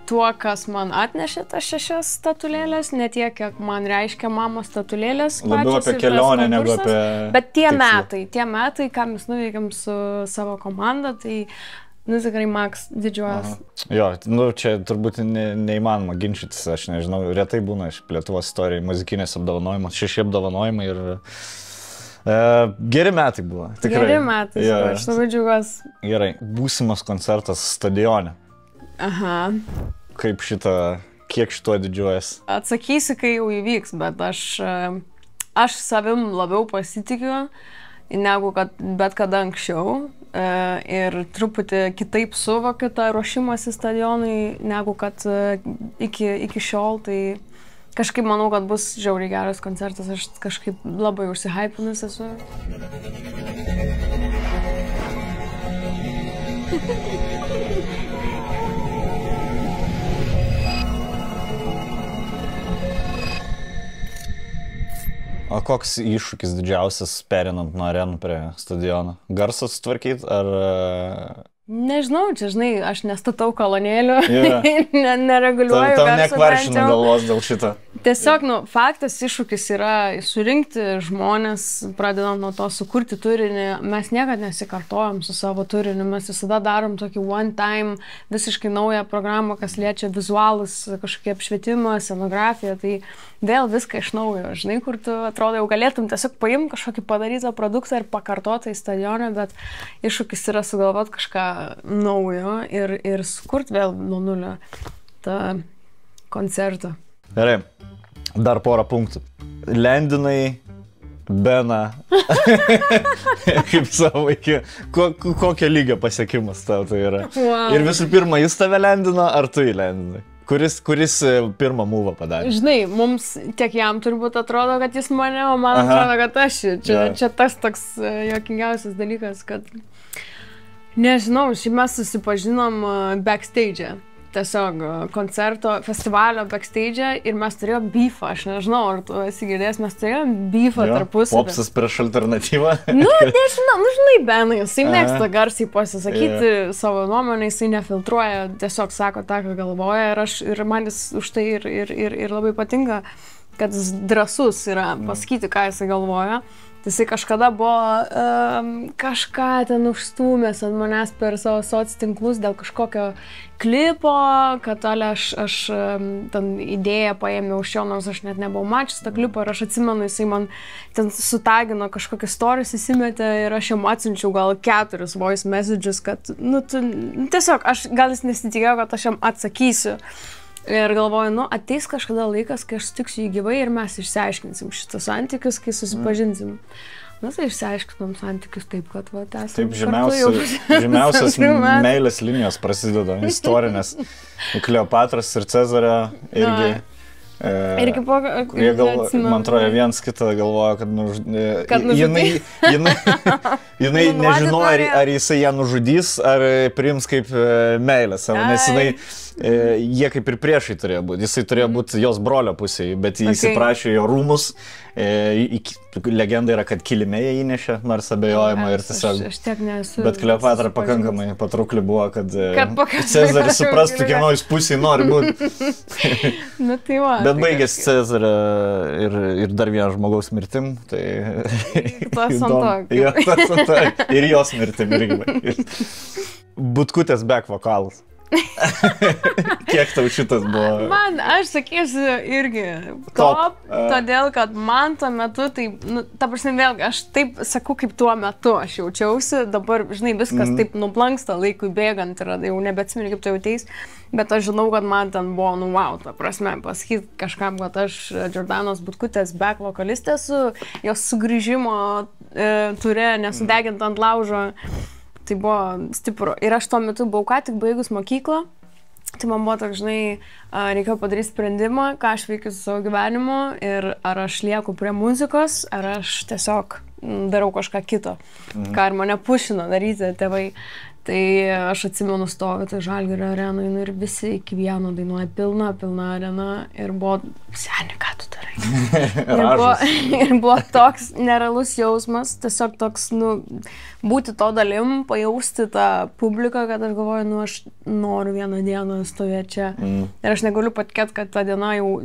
tuo, kas man atnešė tas 6 statulėlės, ne tiek, kiek man reiškia Mamos statulėlės. Labiau apie kelionę, negu apie... Bet tie metai, ką mes nuveikėm su savo komanda, tai, nu, tikrai Max didžiuojas. Jo, nu, čia turbūt neįmanoma ginčytis, aš nežinau, retai būna iš Lietuvos istorijai muzikinės apdovanojimas, 6 apdovanojimai ir... Geri metai buvo, tikrai. Geri metai, aš labai džiaugiuosi. Gerai, būsimas koncertas stadione. Aha. Kaip kiek šituo didžiuojas? Atsakysiu, kai jau įvyks, bet aš savim labiau pasitikiu, negu kad bet kada anksčiau. Ir truputį kitaip suvokiu tą ruošimąsi stadionui, negu kad iki šiol, tai... Kažkaip manau, kad bus žiauriai geras koncertas, aš kažkaip labai užsihypinus esu. O koks iššūkis didžiausias perinant nuo arenų prie stadiono? Garsas tvarkyt ar... Nežinau, čia, žinai, aš nestatau kolonėlių, nereguliuoju garso. Tau nekvaršina galvos dėl šito. Tiesiog, nu, faktas iššūkis yra surinkti žmonės, pradedant nuo to sukurti turinį. Mes niekad nesikartojam su savo turiniu, mes visada darom tokį one time, visiškai naują programą, kas liečia vizualus, kažkokie apšvietimą, scenografiją, tai vėl viską iš naujo, žinai, kur tu atrodo jau galėtum tiesiog paimti kažkokį padarytą produktą ir pakartotą į stadioną, bet iššūkis yra sugalvoti kažką naujo ir sukurti vėl nuo nulio tą koncertą. Gerai, dar porą punktų. Lendinai Beną kaip savo iki, kokio lygio pasiekimas tau tai yra? Wow. Ir visų pirma, jis tave lendino, ar tu jį lendinai? Kuris pirmą mūvą padarė? Žinai, mums tiek jam turbūt atrodo, kad jis mane, o man atrodo, kad aš. Čia tas toks juokingiausias dalykas, kad... Nežinau, šiaip mes susipažinom backstage'e. Tiesiog koncerto, festivalio backstage'e ir mes turėjom beefą, aš nežinau, ar tu esi girdėjęs, mes turėjom beefą tarpusavy. Popsas prieš alternatyvą? Nu, nežinau, nu žinai, Benai, jisai mėgsta garsiai pasisakyti savo nuomonę, jisai nefiltruoja, tiesiog sako tą, ką galvoja ir man jis už tai ir labai patinka, kad jis drąsus yra pasakyti, ką jisai galvoja. Jisai kažkada buvo kažką ten užstūmęs ant manęs per savo soc tinklus dėl kažkokio klipo, kad aš ten idėją paėmiau iš jo, nors aš net nebuvau mačius tą klipą ir aš atsimenu, jisai man ten sutagino kažkokius stories įsimetė ir aš jam atsiunčiau gal 4 voice messages, kad, nu, tiesiog, gal jis nesitikėjo, kad aš jam atsakysiu. Ir galvoju, ateis kažkada laikas, kai aš sutiksiu jį gyvai ir mes išsiaiškinsim šitus santykius, kai susipažinsim. Tai išsiaiškinom santykius taip, kad esame. Taip, žymiausias meilės linijos prasideda, istorinės. Kleopatros ir Cezario irgi. Irgi po... Man atrodo, viens kitą galvoja, kad jinai nežinojo, ar jisai ją nužudys, ar priims kaip meilę savo, nes jie kaip ir priešai turėjo būti. Jisai turėjo būti jos brolio pusėje, bet jis įprašė jo rūmus. Legenda yra, kad kilimėje įnešė, nors abejojama ir tiesiog. Aš tiek nesu. Bet Kleopatra pakankamai patraukli buvo, kad Cezaris suprastų, kieno jis pusėje nori būti. Bet baigėsi Cezario ir dar vienas žmogaus mirtim. Tas ant to. Ir jos mirtim irgi baigėsi. Butkutės back vokalas. Kiek tau šitas buvo? Man, aš sakysiu, irgi top, todėl, kad man tuo metu, tai, ta prasme, vėlgi, aš taip sakau, kaip tuo metu aš jaučiausi, dabar, žinai, viskas taip nublanksta laikui bėgant ir jau nebeatsimeni, kaip tu jauteis, bet aš žinau, kad man ten buvo, wow, ta prasme, pasakyti kažkam, kad aš Jordanos Butkutės back vokalistė su jos sugrįžimo ture, nesudegint ant laužo. Tai buvo stipru. Ir aš tuo metu buvau ką tik baigus mokyklą. Tai man buvo toks, žinai, reikėjo padaryti sprendimą, ką aš veikiu su savo gyvenimu ir ar aš lieku prie muzikos, ar aš tiesiog darau kažką kito, ką ir mane pušino daryti tėvai. Tai aš atsimenu stovi tai Žalgirio arenai ir visi iki vieno dainuoja pilna arena ir buvo, seni, ką tu darai? ir buvo toks nerealus jausmas, tiesiog toks, būti to dalim, pajausti tą publiką, kad aš galvoju, aš noriu vieną dieną stovėti čia. Ir aš negaliu patikėti, kad ta diena jau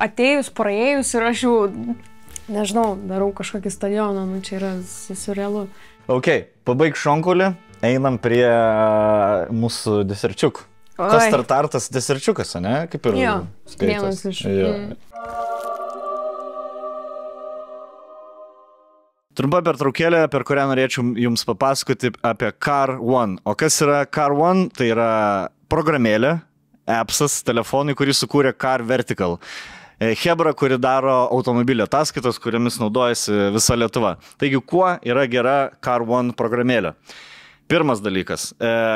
atėjus, praėjus ir aš jau, nežinau, darau kažkokį stadioną, čia yra surrealu. Ok, pabaig šonkulį. Einam prie mūsų deserčiukų. Kas tartartas deserčiukas, ne? Kaip ir skaitos. Vienas iš. Trumpa pertraukėlė, per kurią norėčiau jums papasakoti apie Car One. O kas yra Car One? Tai yra programėlė, appsas, telefonai, kurį sukūrė Car Vertical. Hebra, kuri daro automobilio ataskaitas, kuriamis naudojasi visa Lietuva. Taigi, kuo yra gera Car One programėlė? Pirmas dalykas.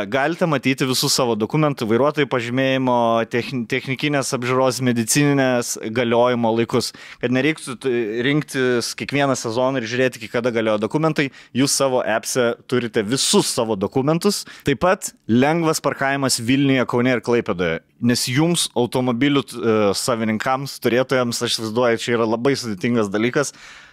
Galite matyti visus savo dokumentų, vairuotojų pažymėjimo, technikinės apžiūros, medicininės galiojimo laikus. Kad nereiktų rinktis kiekvieną sezoną ir žiūrėti, iki kada galioja dokumentai, jūs savo appse turite visus savo dokumentus. Taip pat lengvas parkavimas Vilniuje, Kaune ir Klaipėdoje. Nes jums, automobilių savininkams, turėtojams, aš įsivaizduoju, čia yra labai sudėtingas dalykas.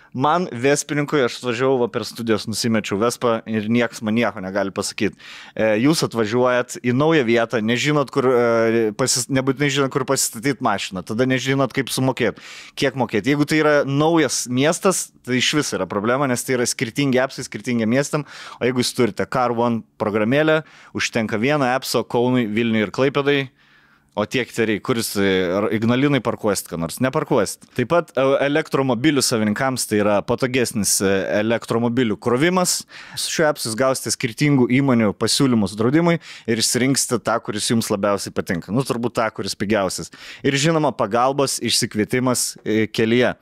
Man, Vespininkui, aš atvažiavau per studijas, nusimečiau Vespą ir nieks man nieko negali pasakyti. Jūs atvažiuojat į naują vietą, nežinot, nebūtinai žinot, kur pasistatyti mašiną, tada nežinot, kaip sumokėti, kiek mokėti. Jeigu tai yra naujas miestas, tai iš vis yra problema, nes tai yra skirtingi appsai, skirtingi miestam, o jeigu jūs turite Car One programėlę, užtenka vieną appso Kaunui, Vilniui ir Klaipėdai, o tiek teriai, kuris Ignalinai parkuosit, ką nors neparkuosit. Taip pat elektromobilių savininkams tai yra patogesnis elektromobilių krovimas. Su šiuo appsu jūs gausite skirtingų įmonių pasiūlymus draudimui ir išsirinksite tą, kuris jums labiausiai patinka. Turbūt tą, kuris pigiausias. Ir žinoma, pagalbos išsikvietimas kelyje.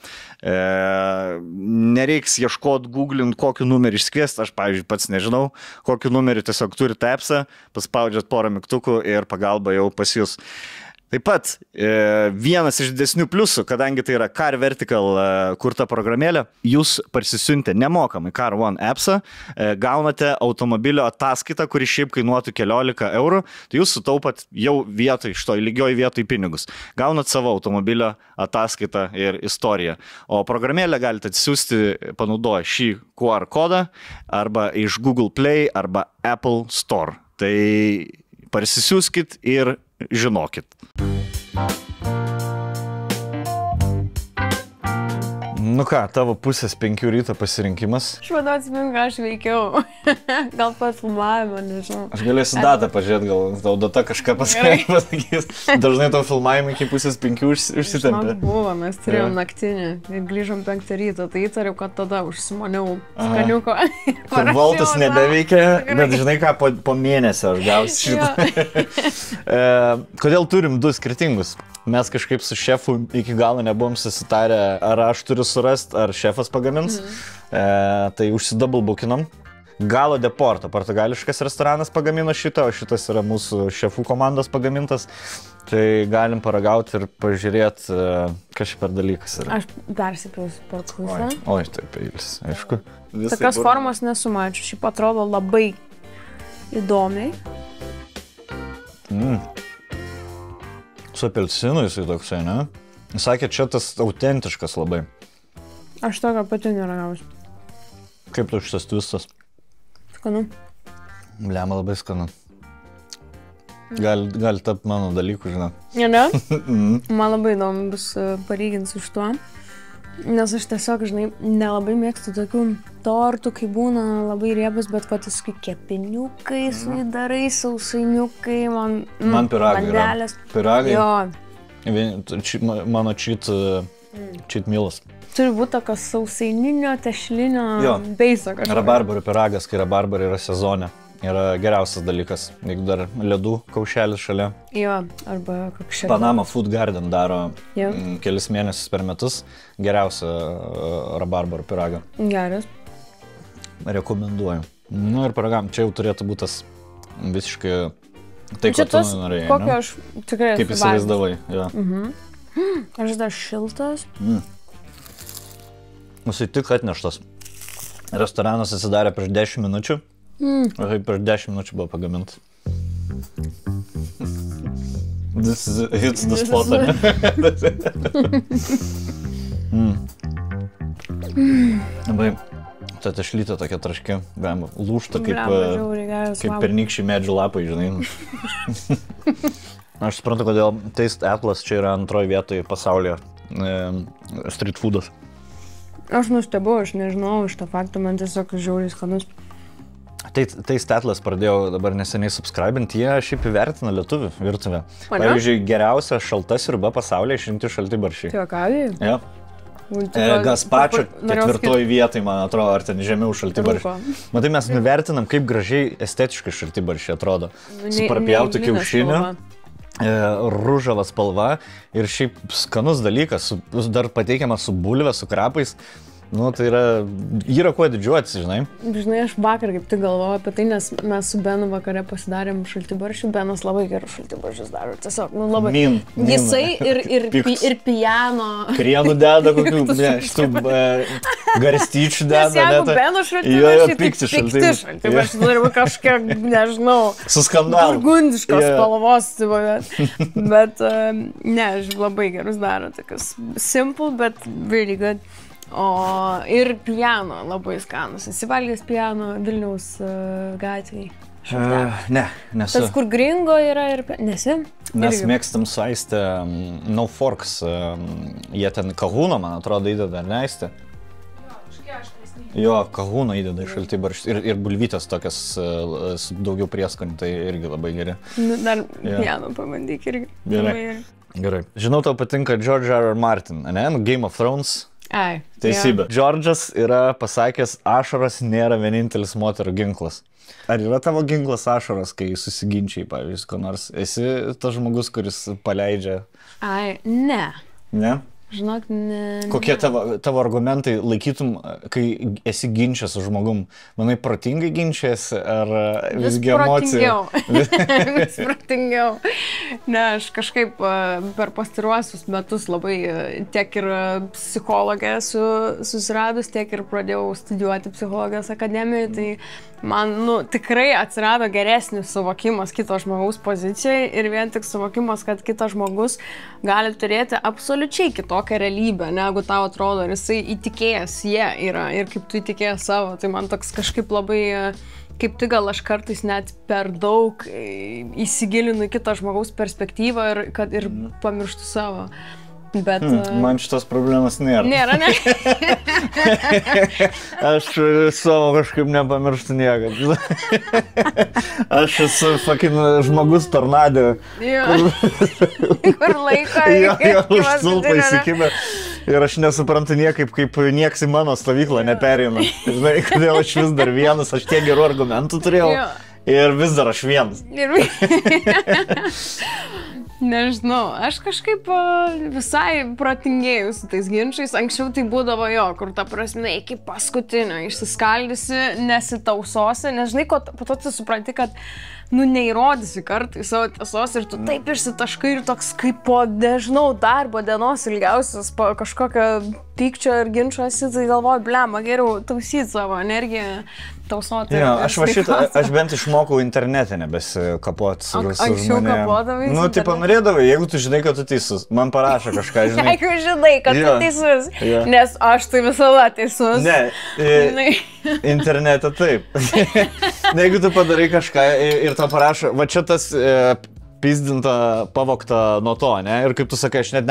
Nereiks ieškoti, googlint, kokį numerį išsikviesti. Aš, pavyzdžiui, pats nežinau, kokį numerį, tiesiog turite appsą, paspaudžiat porą mygtukų ir pagalba jau pas jūs. Taip pat vienas iš didesnių pliusų, kadangi tai yra Car Vertical kurta programėlė, jūs parsisiuntę nemokamai Car One appsą, gaunate automobilio ataskaitą, kuri šiaip kainuotų 14 eurų, tai jūs sutaupat jau vietoj, šitoj lygioj vietoj pinigus. Gaunat savo automobilio ataskaitą ir istoriją. O programėlę galite atsiųsti panaudoję šį QR kodą arba iš Google Play arba Apple Store. Tai parsisiųskit ir žinokit. Nu ką, tavo pusės 5 ryto pasirinkimas. Aš manau, atsimink, ką aš veikiau. Gal pat filmavimą, nežinau. Aš galėsiu datą pažiūrėti, gal tau data kažką pasakys. Dažnai tau filmavimai iki pusės 5 užsitempė. Buvo, mes turėjom naktinį ir grįžom 5 ryto, tai įtariau, kad tada užsimaniau skaniuko. Kur voltas nebeveikia, bet žinai ką, po mėnesio aš gausiu šitą. Kodėl turim 2 skirtingus? Mes kažkaip su šefu iki galo nebuvom susitarę, ar aš turiu surasti, ar šefas pagamins. Tai užsidablbukinom. Galo de Porto, portugališkas restoranas pagamino šitą, o šitas yra mūsų šefų komandos pagamintas. Tai galim paragauti ir pažiūrėti, kas čia per dalykas yra. Aš persipilsiu per klusą. Oi, taip, peilis, aišku. Tokios formos nesumačiu, šiaip atrodo labai įdomiai. Su apelsinu jisai toksai, ne? Jis sakė, čia tas autentiškas labai. Aš tokio pati neragausiu. Kaip tu šitas twistas? Skanu. Lemma labai skanu. Gali tapti mano dalykų, žinau. Ne? Man labai įdomu bus palyginti su šituo. Nes aš tiesiog, žinai, nelabai mėgstu tokių tortų, kai būna labai riebus, bet patys kepiniukai, suidarai, sausainiukai, man piragai yra. Piragai? Jo. Mano cheat mealas. Turi būti tokios sausaininio, tešlinio beiso kažkas. Rabarbarių piragas, kai rabarbarai yra sezone. Yra geriausias dalykas, jeigu dar ledų kaušelis šalia. Jo, arba kokšėlė. Panama Food Garden daro kelis mėnesius per metus geriausią rabarbarų piragą. Geras. Rekomenduoju. Nu ir paragam, čia jau turėtų būti tas visiškai tai, ko tu norėjai. Kokio aš tikrai esu. Kaip įsivaizdavai. Aš dar šiltas. Jisai tik atneštas. Restoranas atsidarė prieš 10 minučių. Tai prieš 10 minučių buvo pagamintas. This hits the spot. Labai, ta tešlytė tokia traški, lūžta kaip pernykščiai medžių lapai, žinai. Aš suprantu, kodėl Taste Atlas čia yra antroji vietoje pasaulyje street foodas. Aš nustebu, aš nežinau iš to fakto, man tiesiog žiauriai skanus. Taste Atlas pradėjau dabar neseniai subscribinti, jie šiaip įvertina lietuvių virtuvę. Pavyzdžiui, geriausia šalta sriuba pasaulyje išrinkti šaltibarščiai. Tai kavį? Jo. Gazpačio 4 vietai, man atrodo, ar ten žemiau šaltibarščiai. Matai, mes nuvertinam, kaip gražiai estetiškai šaltibarščiai atrodo. Su parpjautu kiaušiniu, ružava spalva ir šiaip skanus dalykas, dar pateikiamas su bulve, su krapais. Nu, tai yra kuo didžiuotis, žinai. Žinai, aš vakar kaip tik galvojau apie tai, nes mes su Benu vakare pasidarėm šaltibarščių. Benas labai gerus šaltibarščius daro. Tiesiog, nu labai. Jisai ir piano. Krienų deda kokių, šitų garstyčių deda. Nes jeigu Beno šaltibarščiai, tai pikti šaltibarščiai. Turi kažkiek, nežinau. Su skandalu. Burgundiškos spalvos. Bet, ne, labai gerus daro. Tokius simple, but really good. O ir piano labai skanus. Esi valgęs piano Vilniaus gatvėje? Ne, nesu. Tas, kur gringo yra ir... Nesi? Mes mėgstam su Aiste No Forks. Jie ten kahūno, man atrodo, įdeda, ar ne Aiste? Jo, kahūno įdeda į šaltibarščius. Ir bulvytės tokias su daugiau prieskonių, tai irgi labai geri. Dar piano pabandyk irgi. Gerai. Žinau, tau patinka George R. Martin, ne? Game of Thrones. Ai. Teisybė. Džordžas yra pasakęs, ašaros nėra vienintelis moterų ginklas. Ar yra tavo ginklas ašaros, kai susiginčiai, pavyzdžiui, ko nors? Esi tas žmogus, kuris paleidžia? Ai, ne. Ne? Žinok, ne. Kokie tavo argumentai laikytum, kai esi ginčia su žmogum? Manai, protingai ginčiasi ar visgi emocija? Vis protingiau. Ne, aš kažkaip per pastaruosius metus labai tiek ir psichologę susiradus, tiek ir pradėjau studijuoti psichologijos akademijoje, tai man, tikrai atsirado geresnis suvokimas kito žmogaus pozicijoje ir vien tik suvokimas, kad kitas žmogus gali turėti absoliučiai kitokią realybę, negu tau atrodo, ir jisai įtikėjęs yra ir kaip tu įtikėjęs savo. Tai man toks kažkaip labai, kaip tik gal aš kartais net per daug įsigilinu į kito žmogaus perspektyvą ir pamirštu savo. Bet... Man šitos problemas nėra. Nėra, ne? Aš savo kažkaip nepamirštu niekad. Aš esu fucking žmogus tornadė. Kur laiko. Jo, už sulpą įsikibę. Ir aš nesuprantu niekaip, kaip nieks į mano stovyklą neperina. Žinai, kodėl aš vis dar vienas, aš tiek gerų argumentų turėjau. Ir vis dar aš vienas. Nežinau, aš kažkaip visai protingėjau su tais ginčiais. Anksčiau tai būdavo jo, kur ta prasme iki paskutinio išsiskaldysi, nesitausosi, nes žinai, po to tu supranti, kad neįrodysi kartai savo tiesos ir tu taip išsitaškai ir toks kaip po, nežinau, darbo dienos ilgiausias, po kažkokio pykčio ir ginčuosi, tai galvoju, blema, geriau tausyti savo energiją, tausoti. Jo, aš bent išmokau internete nebesikapoti su žmonėm. Anksčiau kapodavai? Nu, taip norėdavai, jeigu tu žinai, kad tu teisus, man parašo kažką, žinai. Jeigu žinai, kad tu teisus, nes aš tai visada teisus. Ne, internete taip. Jeigu tu padarai kažką ir tau parašo, va čia tas pizdinta, pavogta nuo to, ne? Ir kaip tu sakai, aš net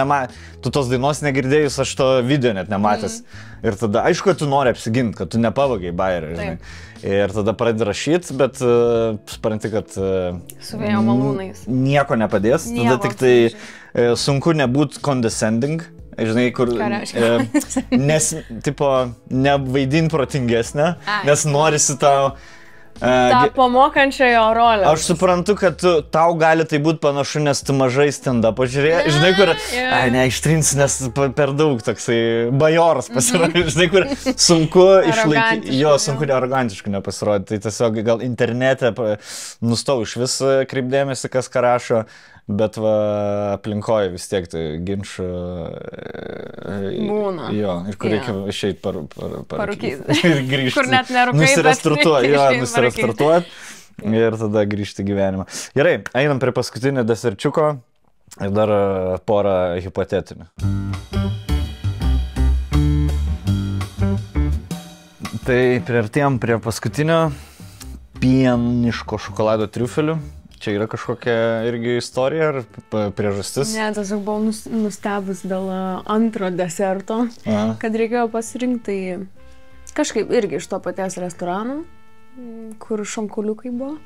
tu tos dainos negirdėjus, aš to video net nematęs. Ir tada, aišku, kad tu nori apsiginti, kad tu nepavogiai bairį, žinai. Ir tada pradedi rašyti, bet supranti, kad su vėjo malūnais nieko nepadės. Tada tik tai sunku nebūt condescending. Žinai, kur, nes, tipo, nevaidin protingesnė, nes norisi tau tą pamokančiojo rolę. Aš suprantu, kad tau gali tai būti panašu, nes tu mažai stand-up žiūrėjai. Žinai, kur, neištrinsi, nes per daug toksai bajoras pasirodė. Žinai, kur sunku išlaikyti, sunku arogantiškai nepasirodyti. Tai tiesiog gal internete nustau iš vis kreipdėmėsi, kas ką rašo. Bet va, aplinkoje vis tiek tai ginčų būna. Jo, ir kur reikia išeiti parūkyti. Ir grįžti. Kur net nerūkai, nusirestauruoti. Ir tada grįžti į gyvenimą. Gerai, einam prie paskutinio deserčiuko ir dar porą hipotetinių. Tai priartėjom prie paskutinio pieniško šokolado triufelių. Čia yra kažkokia irgi istorija ar priežastis? Ne, tiesiog buvau nustebus dėl antro deserto, kad reikėjo pasirinkti kažkaip irgi iš to paties restorano, kur šonkuliukai buvo.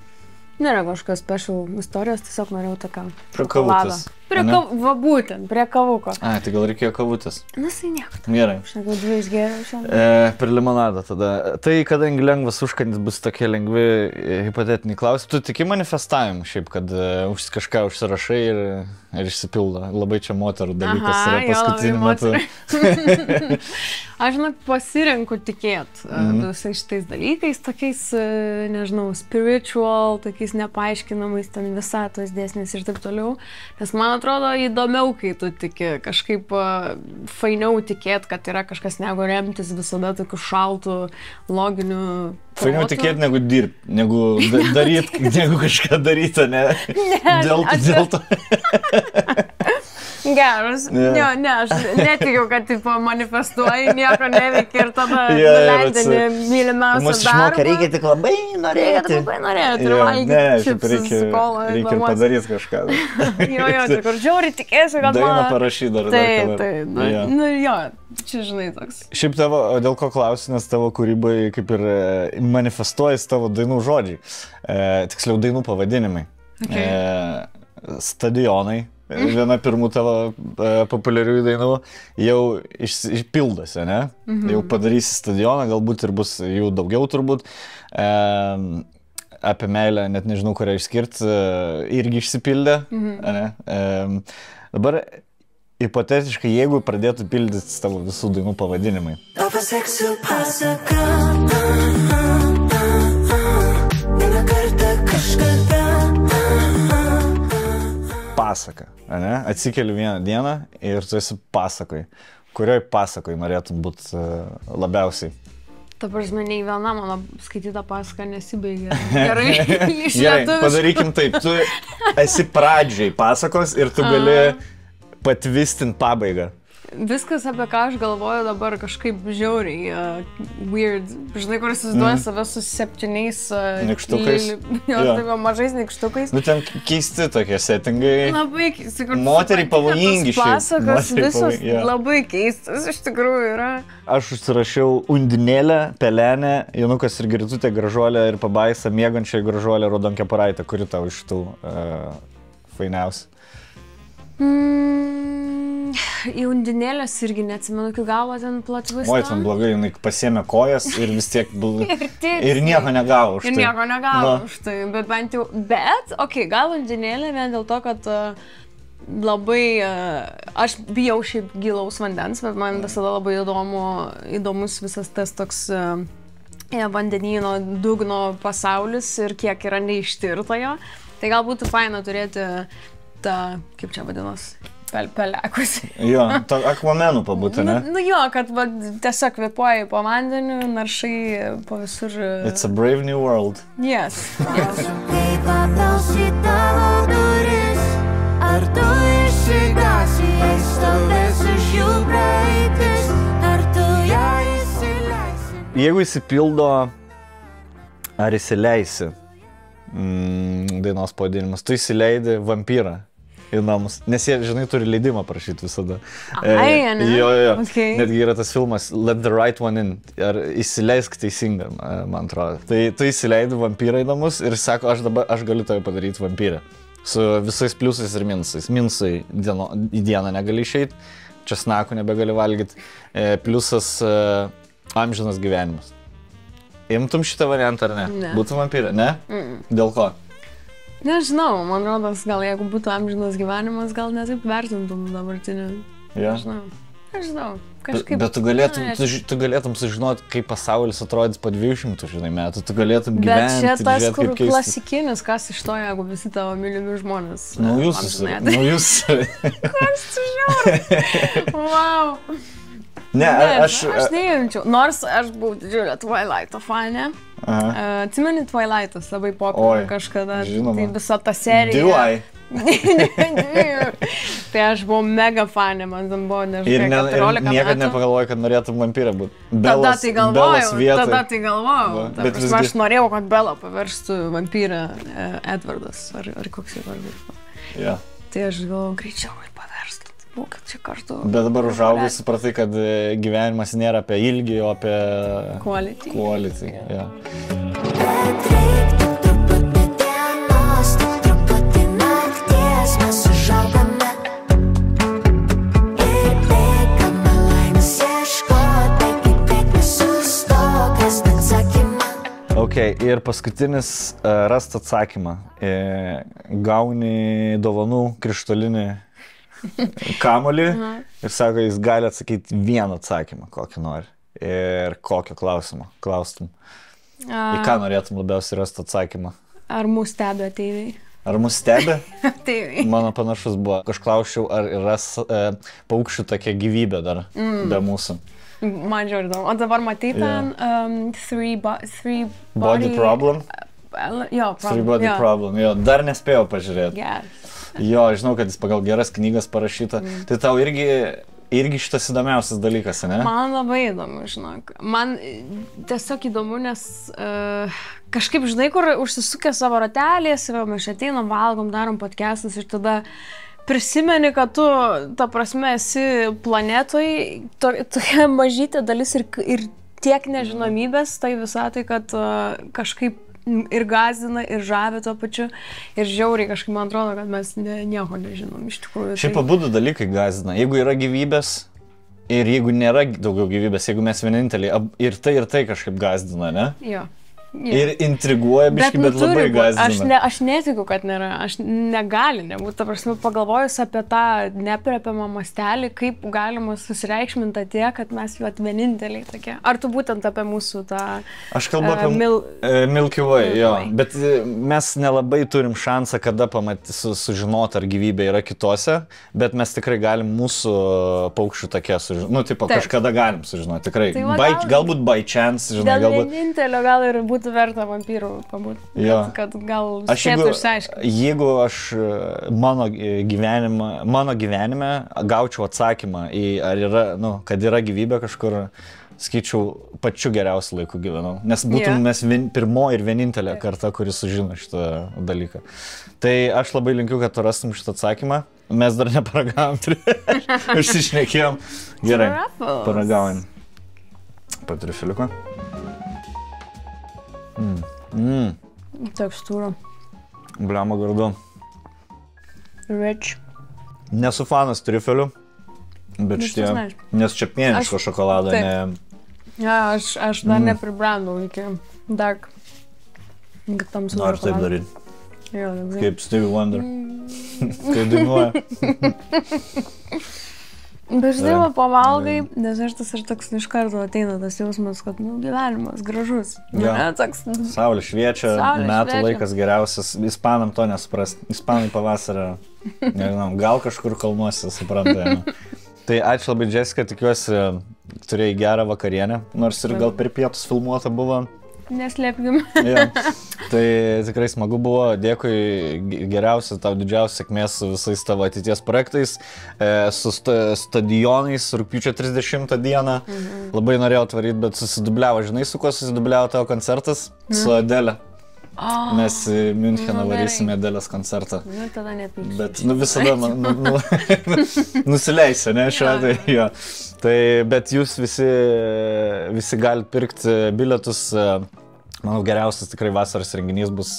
Nėra kažkokios special istorijos, tiesiog norėjau tokią šokoladą. Va būtent, prie kavuko. A, tai gal reikėjo kavutės? Tai nieko. Gerai. Aš negau 2 išgėriau šiandien. Per limonadą tada. Tai kadangi lengvas užkandis bus tokie lengvi hipotetiniai klausimai, tu tiki manifestavimu šiaip, kad kažką užsirašai ir išsipildo. Labai čia moterų dalykas yra paskutiniu metu. Aš žinok, pasirenku tikėt visais šitais dalykais, tokiais, nežinau, spiritual, tokiais nepaaiškinamais, ten visatos dėsnis ir taip toliau. Nes man atrodo įdomiau, kai tu tiki, kažkaip fainiau tikėt, kad yra kažkas negu remtis visada tokiu šaltu, loginiu protu. Fainiau tikėt negu dirbti, negu daryti, negu kažką daryti, ne? Dėl to. Geras. Ne, aš netikiu, kad manifestuoji, nieko neveikia ir tada nuleidini mylimiausią darbą. Mūsų išmoka reikia tik labai norėti. Ir reikia ir padaryti kažką. Jo, tai kur žiauriai tikėsiu, kad dainą parašyti dar. Nu jo, čia žinai toks. Šiaip tavo, dėl ko klausi, nes tavo kūrybai kaip ir manifestuojasi tavo dainų žodžiai. Tiksliau, dainų pavadinimai. Stadionai. Viena pirmų tavo populiarių dainų jau išpildosi, ne? Jau padarysi stadioną, galbūt ir bus jų daugiau turbūt. Apie meilę, net nežinau, kurią išskirti, irgi išsipildė. Dabar, hipotetiškai, jeigu pradėtų pildyti tavo visų dainų pavadinimai. Pasaka, ne? Atsikeli vieną dieną ir tu esi pasakoj. Kurioj pasakoj norėtum būti labiausiai? Ta prasme, nei viena mano skaityta pasaka nesibaigė. Gerai, iš lietuviškų. Padarykim taip, tu esi pradžiai pasakos ir tu gali patvistinti pabaigą. viskas, apie ką aš galvoju dabar kažkaip žiauriai weird. Žinai, kur įsivaizduoja save su 7 nykštukais. Mažais nykštukais. Nu, ten keisti tokie settingai. Labai keisti. Moteriai pavojingi šiaip. Pasakas visos labai keistas iš tikrųjų yra. Aš užsirašiau Undinėlę, Pelenę, Janukas ir Girdutė Gražuolė ir Pabaisa miegančią Gražuolę Raudonkepuraitę. Kuri tau iš tų fainiausia? Į Undinėlės irgi neatsimenu, kai gavo ten platvistą. Oi, ten blogai, jinai pasiėmė kojas ir vis tiek ir nieko negavo už tai. Ir nieko negavo už tai, bet bent jau... Bet, gal Undinėlė vien dėl to, kad labai... Aš bijau šiaip gilaus vandens, bet man visada labai įdomus visas tas toks vandenyno dugno pasaulis ir kiek yra neištirta jo. Tai gal būtų faina turėti tą, kaip čia vadinos, pelekus. Jo, akvamenų pabūtų, ne? Nu jo, kad tiesiog kvėpuoji po vandeniu, naršai po visur. It's a brave new world. Yes. Kaip apelsi tavo duris, ar tu išsigasi, jei stovės už jų praeitis, ar tu ją įsileisi? Jeigu įsipildo, ar įsileisi dainos pavadinimas, tu įsileidi vampyrą į namus, nes jie, žinai, turi leidimą prašyti visada. Ai, ne? Jo. Okay. Netgi yra tas filmas Let the Right One In, ar įsileisk teisingą, man atrodo. Tai tu įsileidi vampyrą į namus ir sako, aš galiu tave padaryti vampyrę. Su visais pliusais ir minusais. Minusai į dieną negali išeiti, česnakų nebegali valgyti, pliusas amžinas gyvenimas. Imtum šitą variantą ar ne? Ne. Būtum vampyrė, ne? Dėl ko? Nežinau, man rodos, gal jeigu būtų amžinas gyvenimas, gal netaip vertintum dabartinį. Ja. Nežinau, kažkaip. Bet tu galėtum sužinoti, kaip pasaulis atrodys po 200, žinai, metų. Tu galėtum gyventi. Bet čia tas, kur klasikinis, kas iš to, jeigu visi tavo mylimi žmonės. Naujus. Kas tu žiūri? Wow. Ne, aš neįjungčiau. Nors aš buvau didžiulė Twilighto fanė. Atsimeni Twilightas, labai popinė kažkada. Žinoma. Tai visa ta serija. Do I? Tai aš buvau mega fanė, man ten buvo Ir niekad nepagalvojau, kad norėtum vampyrą būti. Tada tai galvojau. Aš norėjau, kad Bela paverstų vampyrą Edvardas. Ar koks jau vardas. Ja. Tai aš galvojau, greičiau ir paverstų. Būkit čia kartu. Bet dabar užaugai, supratai, kad gyvenimas nėra apie ilgį, o apie... Quality. Ja. Bet reiktų truputį dienos, truputį nakties, mes užaugame. Ir bėgame laimės ieškoti, kaip nesustokas atsakymą. Ok, ir paskutinis rast atsakymą. Gauni dovanų krištolinį kamolį ir sako, jis gali atsakyti vieną atsakymą, kokį nori. Ir kokio klaustum. Į ką norėtum labiausiai rasti atsakymą? Ar mus stebi ateiviai? Ar mus stebi? Ateiviai. Mano panašus buvo. Aš klausčiau, ar yra paukščių tokia gyvybė dar be mūsų. Man žiūrėjau įdomu. O dabar matai ten three body problem? Jo, Three body problem. Jo, dar nespėjau pažiūrėti. Yes. Jo, žinau, kad jis pagal geras knygas parašyta. Tai tau irgi šitas įdomiausias dalykas, ne? Man labai įdomu, žinok. Man tiesiog įdomu, nes kažkaip, žinai, kur užsisukę savo ratelės, mes ateinam, valgom, darom podcastus ir tada prisimeni, kad tu, ta prasme, esi planetoj, tokia mažytė dalis ir tiek nežinomybės tai visatai, kad kažkaip ir gąsdina, ir žavi tuo pačiu, ir žiauriai kažkaip man atrodo, kad mes nieko nežinom iš tikrųjų. Šiaip abudu dalykai gąsdina. Jeigu yra gyvybės ir jeigu nėra daugiau gyvybės, jeigu mes vieninteliai, ir tai kažkaip gąsdina, ne? Jo. Ir intriguoja biškai, bet labai gąsdina. Aš netikiu, kad nėra. Aš negali nebūti. Ta prasme, pagalvojus apie tą neaprėpiamą mastelį, kaip galima susireikšminti tie, kad mes jau vieninteliai tokie. Ar tu būtent apie mūsų tą... Aš kalbu apie Milky Way, jo. Bet mes nelabai turim šansą kada sužinoti, ar gyvybė yra kitose, bet mes tikrai galim mūsų paukščių tokia sužinoti. Nu, tipo, kažkada galim sužinoti. Tikrai. Tai galbūt by chance, žinai, galbūt. Dėl vienintelio gal ir būtų būtų verta vampyrų pabūti. Jo. Kad gal spėtų išsiaiškinti. Jeigu aš mano gyvenime gaučiau atsakymą į ar yra, kad yra gyvybė kažkur, skaičiau, pačiu geriausiu laiku gyvenau. Nes būtum mes pirmoji ir vienintelė karta, kuris sužino šitą dalyką. Tai aš labai linkiu, kad tu rastum šitą atsakymą. Mes dar neparagavom, užsišnekėjom. Gerai, paragaujam. Patriufiliuko. Tekstūra. Bliamo gardu. Rich. Nesu fanas triufelių, bet šitie, nes čia pieniško šokolado, Ja, aš dar nepribrandau iki dark. Nors taip daryti. Jo, kaip Stevie Wonder. Kai dainuoja. Bet žinai, pavalgai, nes aš toks iš karto ateina tas jausmas, kad gyvenimas gražus. Saulė šviečia, metų laikas geriausias. Ispanam to nesupras. Ispanai pavasario, nežinau, gal kažkur kalnuose supranta. Tai ačiū labai, Jessica, tikiuosi turėjai gerą vakarienę, nors ir gal per pietus filmuota buvo. Neslėpkim. Ja. Tai tikrai smagu buvo, dėkui, geriausia, tau didžiausia sėkmės su visais tavo ateities projektais, su stadionais, rugpjūčio 30 dieną. Labai norėjau atvaryti, bet susidubliavo, žinai, su kuo susidubliavo tavo koncertas? Su Adele. Mes į Müncheną varysime Adelės koncertą. Tada nepyksiu. Bet visada nusileisiu, ne, šiuo atveju. Tai, bet jūs visi galite pirkti bilietus. Manau, geriausias tikrai vasaros renginys bus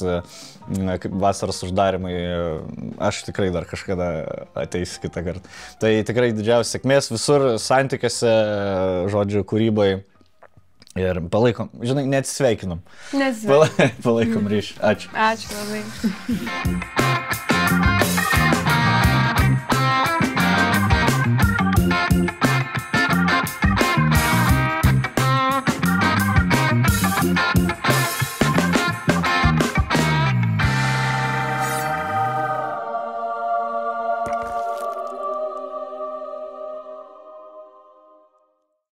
vasaros uždarimai. Aš tikrai dar kažkada ateisiu kitą kartą. Tai tikrai didžiausia sėkmės visur, santykiuose, žodžiu, kūrybai. Ir palaikom, žinai, neatsisveikinam. Palaikom ryšį. Ačiū. Ačiū labai.